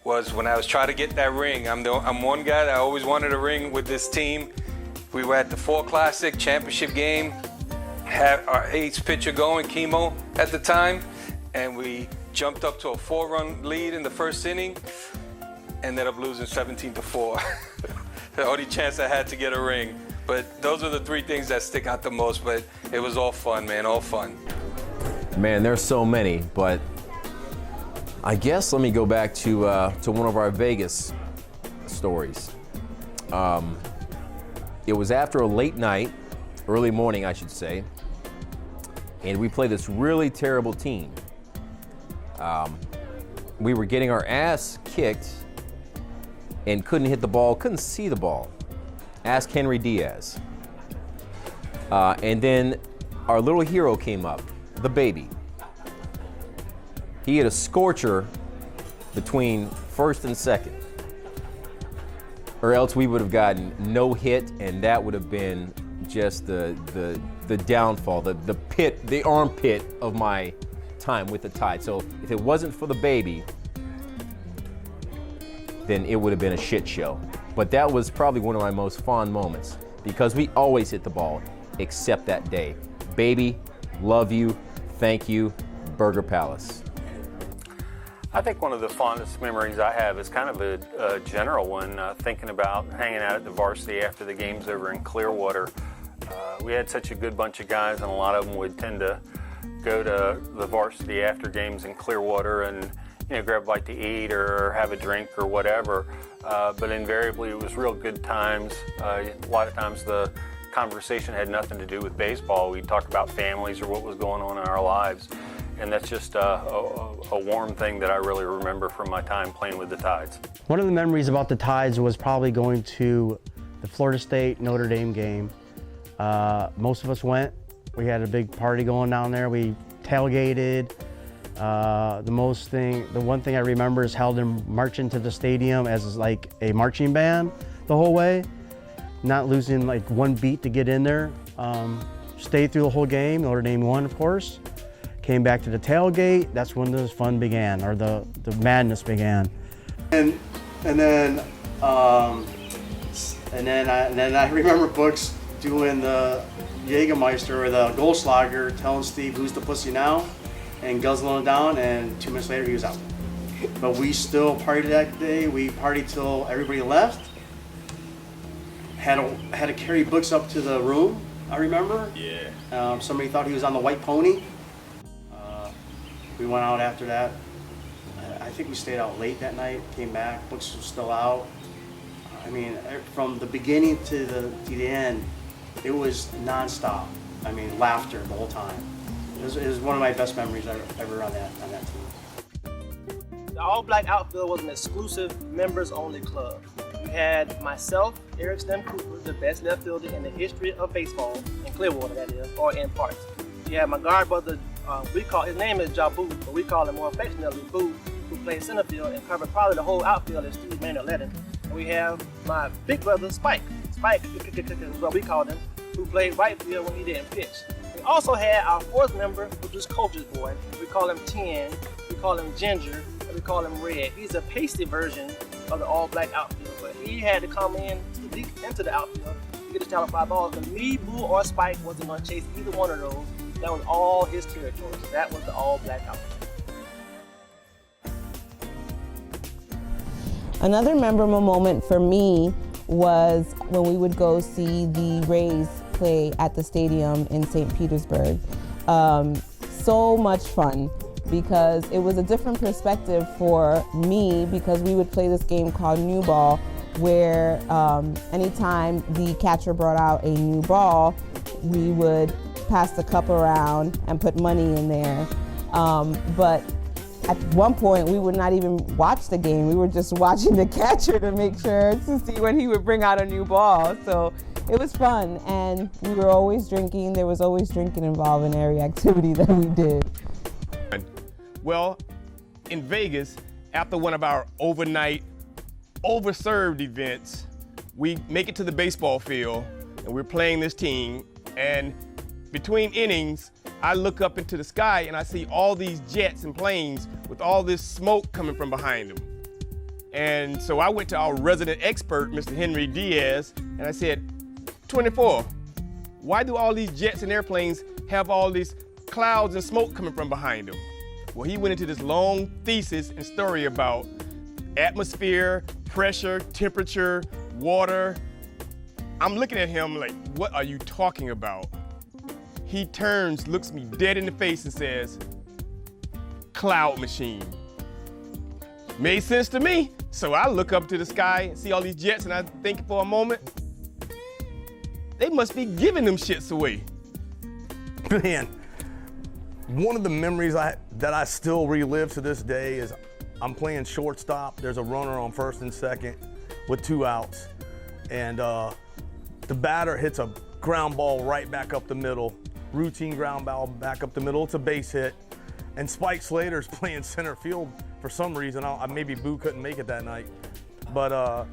was when I was trying to get that ring. I'm one guy that always wanted a ring with this team. We were at the Fall Classic championship game, had our ace pitcher going, Chemo, at the time, and we jumped up to a 4-run lead in the first inning, ended up losing 17-4. The only chance I had to get a ring. But those are the three things that stick out the most, but it was all fun, man, all fun. Man, there's so many, but I guess let me go back to one of our Vegas stories. It was after a late night, early morning, I should say, and we played this really terrible team. We were getting our ass kicked and couldn't hit the ball, couldn't see the ball. Ask Henry Diaz. And then our little hero came up, the baby. He had a scorcher between first and second, or else we would have gotten no hit, and that would have been just the downfall, the armpit of my time with the Tide. So if it wasn't for the baby, then it would have been a shit show. But that was probably one of my most fond moments because we always hit the ball, except that day. Baby, love you, thank you, Burger Palace. I think one of the fondest memories I have is kind of a general one, thinking about hanging out at the varsity after the games over in Clearwater. We had such a good bunch of guys, and a lot of them would tend to go to the varsity after games in Clearwater and grab a bite to eat or have a drink or whatever. But invariably, it was real good times. A lot of times the conversation had nothing to do with baseball. We'd talk about families or what was going on in our lives. And that's just a warm thing that I really remember from my time playing with the Tides. One of the memories about the Tides was probably going to the Florida State Notre Dame game. Most of us went. We had a big party going down there. We tailgated. The one thing I remember is Howden marching to the stadium as like a marching band the whole way, not losing like one beat to get in there. Stayed through the whole game. Notre Dame won, of course. Came back to the tailgate. That's when the fun began, or the madness began. And then I remember Books doing the Jägermeister or the Goldschlager, telling Steve who's the pussy now, and guzzling it down. And 2 minutes later he was out. But we still partied that day. We partied till everybody left. Had to carry Books up to the room. I remember. Yeah. Somebody thought he was on the white pony. We went out after that. I think we stayed out late that night, came back, Books was still out. I mean, from the beginning to the end, it was nonstop. I mean, laughter the whole time. It was one of my best memories ever on that team. The all-black outfield was an exclusive members-only club. You had myself, Eric Stem Cooper, the best left fielder in the history of baseball, in Clearwater that is, or in parts. You had my guard brother, his name is Jabu, but we call him more affectionately Boo, who played center field and covered probably the whole outfield as Steve Maynard led him. And we have my big brother Spike. Spike is what we called him. who played right field when he didn't pitch. We also had our fourth member, which was Coach's boy. We call him Tin, we call him Ginger, and we call him Red. He's a pasty version of the all-black outfield, but he had to come in to leak into the outfield to get the channel fly balls. But me, Boo, or Spike wasn't going to chase either one of those. That was all his territory. So that was the all-black outfield. Another memorable moment for me was when we would go see the Rays play at the stadium in St. Petersburg. So much fun because it was a different perspective for me because we would play this game called New Ball where anytime the catcher brought out a new ball, we would pass the cup around and put money in there. But at one point, we would not even watch the game. We were just watching the catcher to make sure to see when he would bring out a new ball. So it was fun, and we were always drinking. There was always drinking involved in every activity that we did. Well, in Vegas, after one of our overnight, overserved events, we make it to the baseball field, and we're playing this team, and between innings, I look up into the sky and I see all these jets and planes with all this smoke coming from behind them. And so I went to our resident expert, Mr. Henry Diaz, and I said, 24, why do all these jets and airplanes have all these clouds and smoke coming from behind them? Well, he went into this long thesis and story about atmosphere, pressure, temperature, water. I'm looking at him like, what are you talking about? He turns, looks me dead in the face and says, cloud machine. Made sense to me. So I look up to the sky and see all these jets and I think for a moment, they must be giving them shits away. Man, one of the memories that I still relive to this day is I'm playing shortstop. There's a runner on first and second with 2 outs. And the batter hits a ground ball right back up the middle. Routine ground ball back up the middle. It's a base hit. And Spike Slater's playing center field for some reason. Maybe Boo couldn't make it that night. But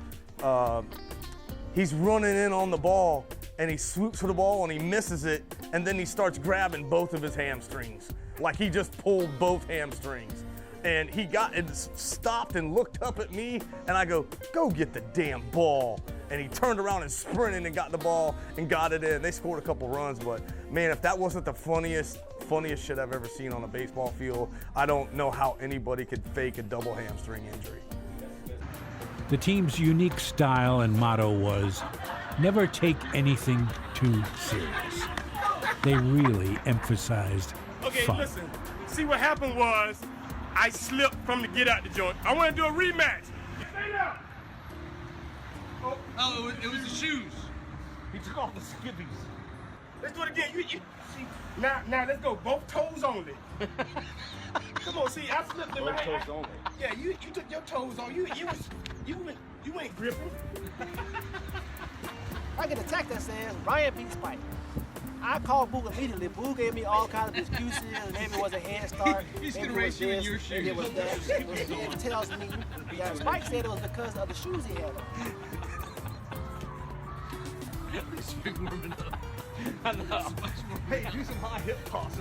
he's running in on the ball and he swoops for the ball and he misses it. And then he starts grabbing both of his hamstrings. Like he just pulled both hamstrings. And he got it, stopped and looked up at me and I go get the damn ball. And he turned around and sprinted and got the ball and got it in. They scored a couple runs, but man, if that wasn't the funniest shit I've ever seen on a baseball field, I don't know how anybody could fake a double hamstring injury. The team's unique style and motto was, never take anything too serious. They really emphasized fun. Listen, see what happened was, I slipped from the get out the joint. I want to do a rematch. Stay down. Oh, it was the shoes. He took off the skippies. Let's do it again. You see, now let's go. Both toes only. Come on, see, I slipped in my hand. Both toes only. Yeah, you took your toes on. You ain't gripping. I get a text that says Ryan beat Spike. I called Boo immediately. Boo gave me all kinds of excuses. Maybe it was a head start. He's maybe gonna race you in your shoes. Maybe it was that. He tells me that Spike said it was because of the shoes he had on. He's been warming up. I know. Hey, do some high hip tosses.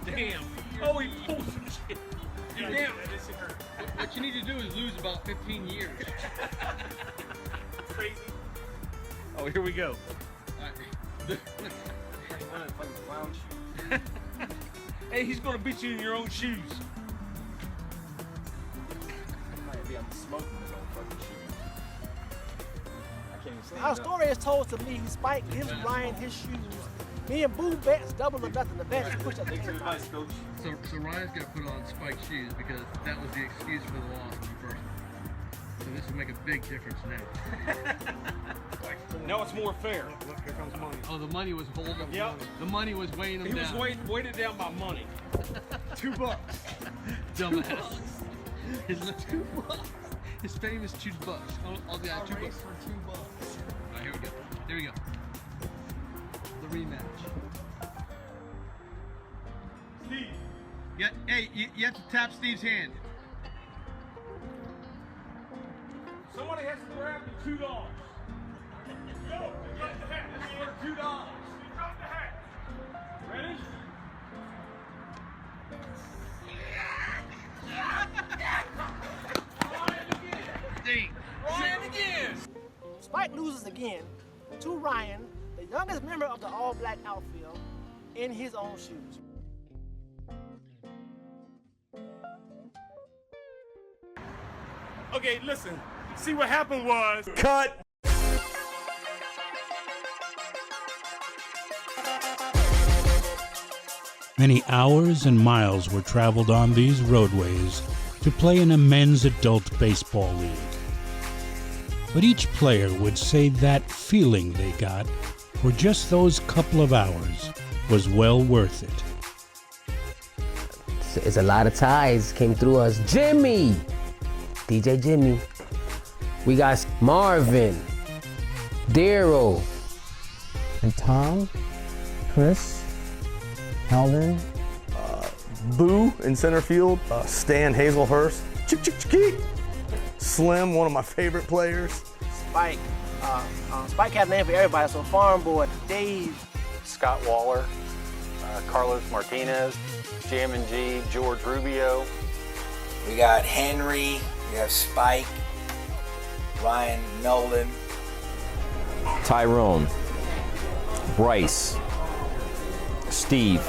Damn. Oh, he pulled some shit. Damn. What you need to do is lose about 15 years. Crazy. Oh, here we go. Hey, he's gonna beat you in your own shoes. Our story is told to me. Spike gives Ryan his shoes. Me and Boo bets double or nothing. The bet is pushed up to 10 times. So Ryan's got to put on Spike's shoes because that was the excuse for the loss in the first one. So this will make a big difference now. Now it's more fair. Look, here comes money. Oh, the money was holding him. Yep. The money was weighing him down. He was weighted down by money. $2. Dumbass. $2. His famous $2. I'll be out $2. For $2. All right, here we go. Here we go. The rematch. Steve. Yeah, hey, you have to tap Steve's hand. grab the $2. Go. Get the hat. This is for $2. Drop the hat. Ready? Ryan again. Spike loses again to Ryan, the youngest member of the all-black outfield, in his own shoes. Okay, listen. See, what happened was... Cut! Many hours and miles were traveled on these roadways to play in a men's adult baseball league. But each player would say that feeling they got for just those couple of hours was well worth it. It's a lot of ties came through us. Jimmy, DJ Jimmy. We got Marvin, Daryl, and Tom, Chris, Alden, Boo in center field, Stan Hazelhurst, Slim, one of my favorite players. Spike. Spike had a name for everybody, so Farm Boy, Dave. Scott Waller, Carlos Martinez, Jammin' G, George Rubio. We got Henry, we have Spike, Ryan Nolan, Tyrone, Bryce, Steve,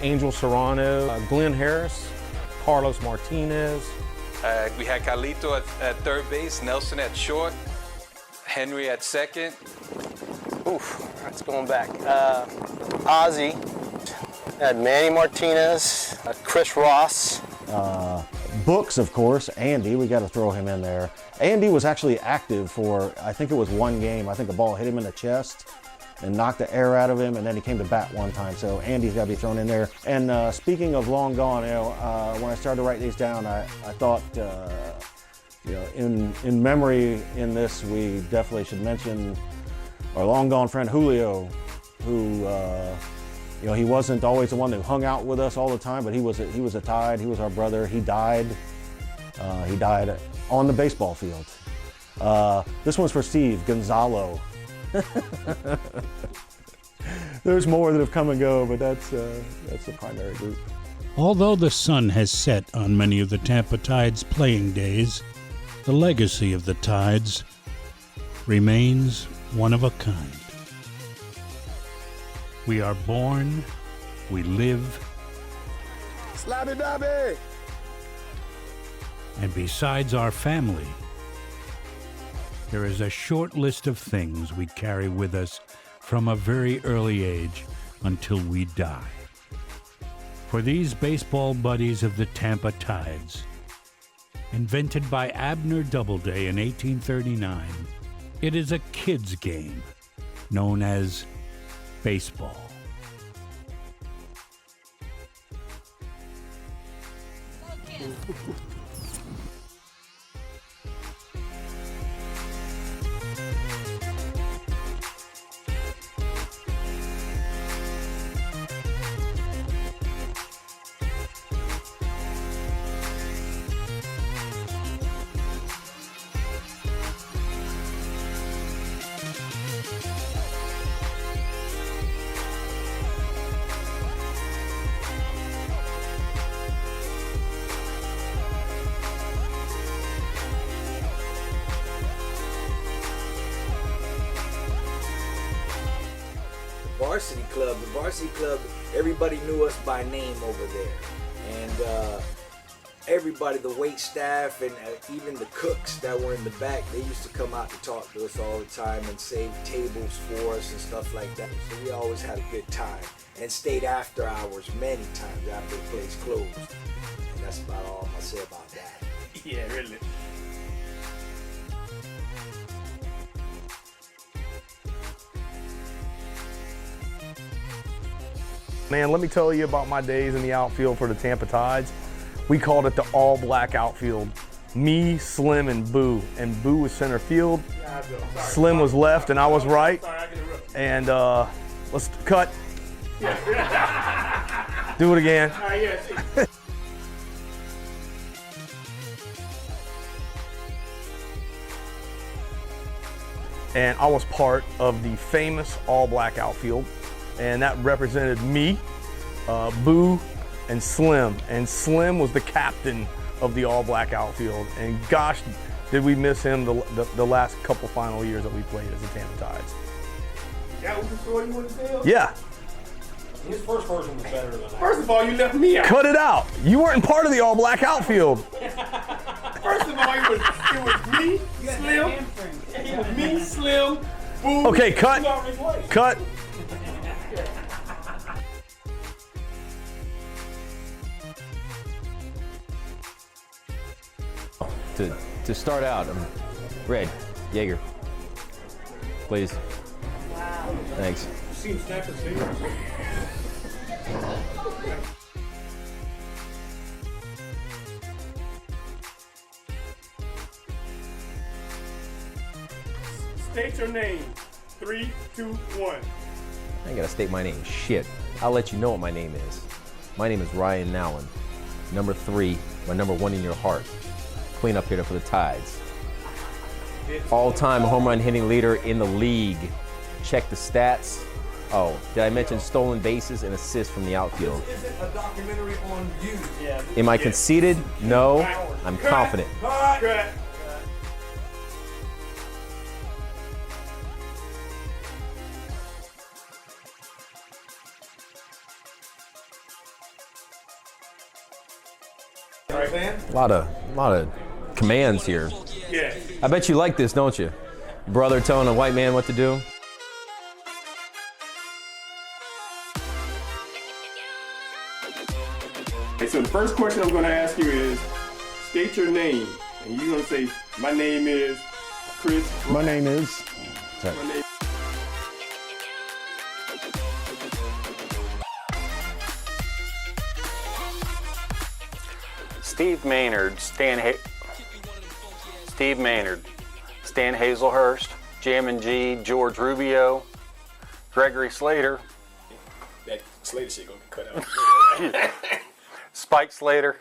Angel Serrano, Glenn Harris, Carlos Martinez. We had Carlito at third base, Nelson at short, Henry at second. Oof, that's going back. Ozzy, had Manny Martinez, Chris Ross. Books, of course. Andy, we got to throw him in there. Andy was actually active for, I think it was one game. I think a ball hit him in the chest and knocked the air out of him, and then he came to bat one time. So Andy's got to be thrown in there. And speaking of long gone, when I started to write these down, I thought, in memory in this, we definitely should mention our long gone friend Julio, who, he wasn't always the one who hung out with us all the time, but he was a Tide. He was our brother. He died. He died on the baseball field. This one's for Steve Gonzalo. There's more that have come and go, but that's the primary group. Although the sun has set on many of the Tampa Tide's playing days, the legacy of the Tides remains one of a kind. We are born, we live, Slabby Dabby! And besides our family, there is a short list of things we carry with us from a very early age until we die. For these baseball buddies of the Tampa Tides, invented by Abner Doubleday in 1839, it is a kid's game known as baseball. The varsity club, everybody knew us by name over there. And everybody, the wait staff and even the cooks that were in the back, they used to come out to talk to us all the time and save tables for us and stuff like that. So we always had a good time and stayed after hours many times after the place closed. And that's about all I'm going to say about that. Yeah, really. Man, let me tell you about my days in the outfield for the Tampa Tides. We called it the all-black outfield. Me, Slim, and Boo. And Boo was center field. Slim was left, and I was right. And let's cut. Do it again. and I was part of the famous all-black outfield, and that represented me, Boo, and Slim. And Slim was the captain of the all-black outfield, and gosh, did we miss him the last couple final years that we played as the Tampa Tides. That was the story you wanted to tell? Yeah. His first version was better than that. First of all, you left me out. Cut it out. You weren't part of the all-black outfield. First of all, it was me, Slim. It was me, Slim, Boo. Okay, cut. Cut. To start out, Red, Jaeger, please. Wow. Thanks. Seen Stafford's fingers? State your name. 3, 2, 1. I ain't gotta state my name. Shit. I'll let you know what my name is. My name is Ryan Nowlin. Number 3, my number 1 in your heart. Cleanup hitter for the Tides. All-time home run hitting leader in the league. Check the stats. Oh, did I mention stolen bases and assists from the outfield? This isn't a documentary on you. Yeah. Am I conceited? No. I'm confident. Cut. A lot of commands here. Yeah. I bet you like this, don't you? Brother telling a white man what to do. Okay, so the first question I'm going to ask you is, state your name, and you're going to say, my name is Chris. My name is. My name. Steve Maynard, Steve Maynard, Stan Hazelhurst, Jammin' G, George Rubio, Gregory Slater. That Slater shit gonna be cut out. Spike Slater.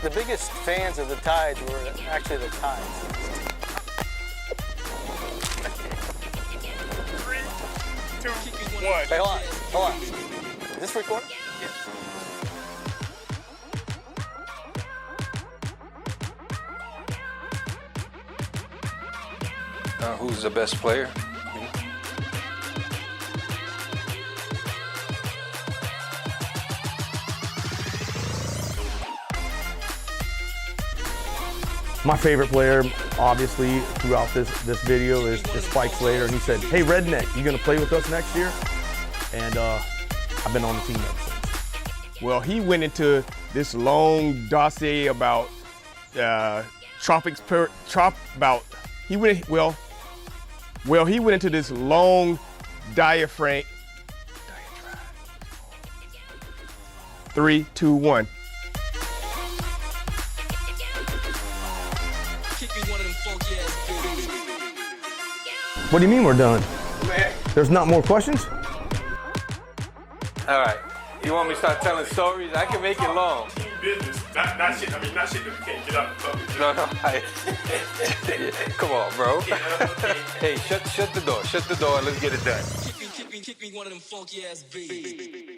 The biggest fans of the Tides were actually the Tides. 3, 2, 1. Hey, hold on. Is this recording? Who's the best player? My favorite player, obviously, throughout this video is Spike Slater, and he said, "Hey, Redneck, you gonna play with us next year?" And I've been on the team ever since. Well, he went into this long dossier about he went into this long diaphragm. 3, 2, 1. What do you mean we're done? There's not more questions? All right. You want me to start telling stories? I can make it long. Business, not shit that you can't get out in public. No. Come on, bro. Hey, shut the door. Shut the door and let's get it done. Kick me one of them funky ass beats.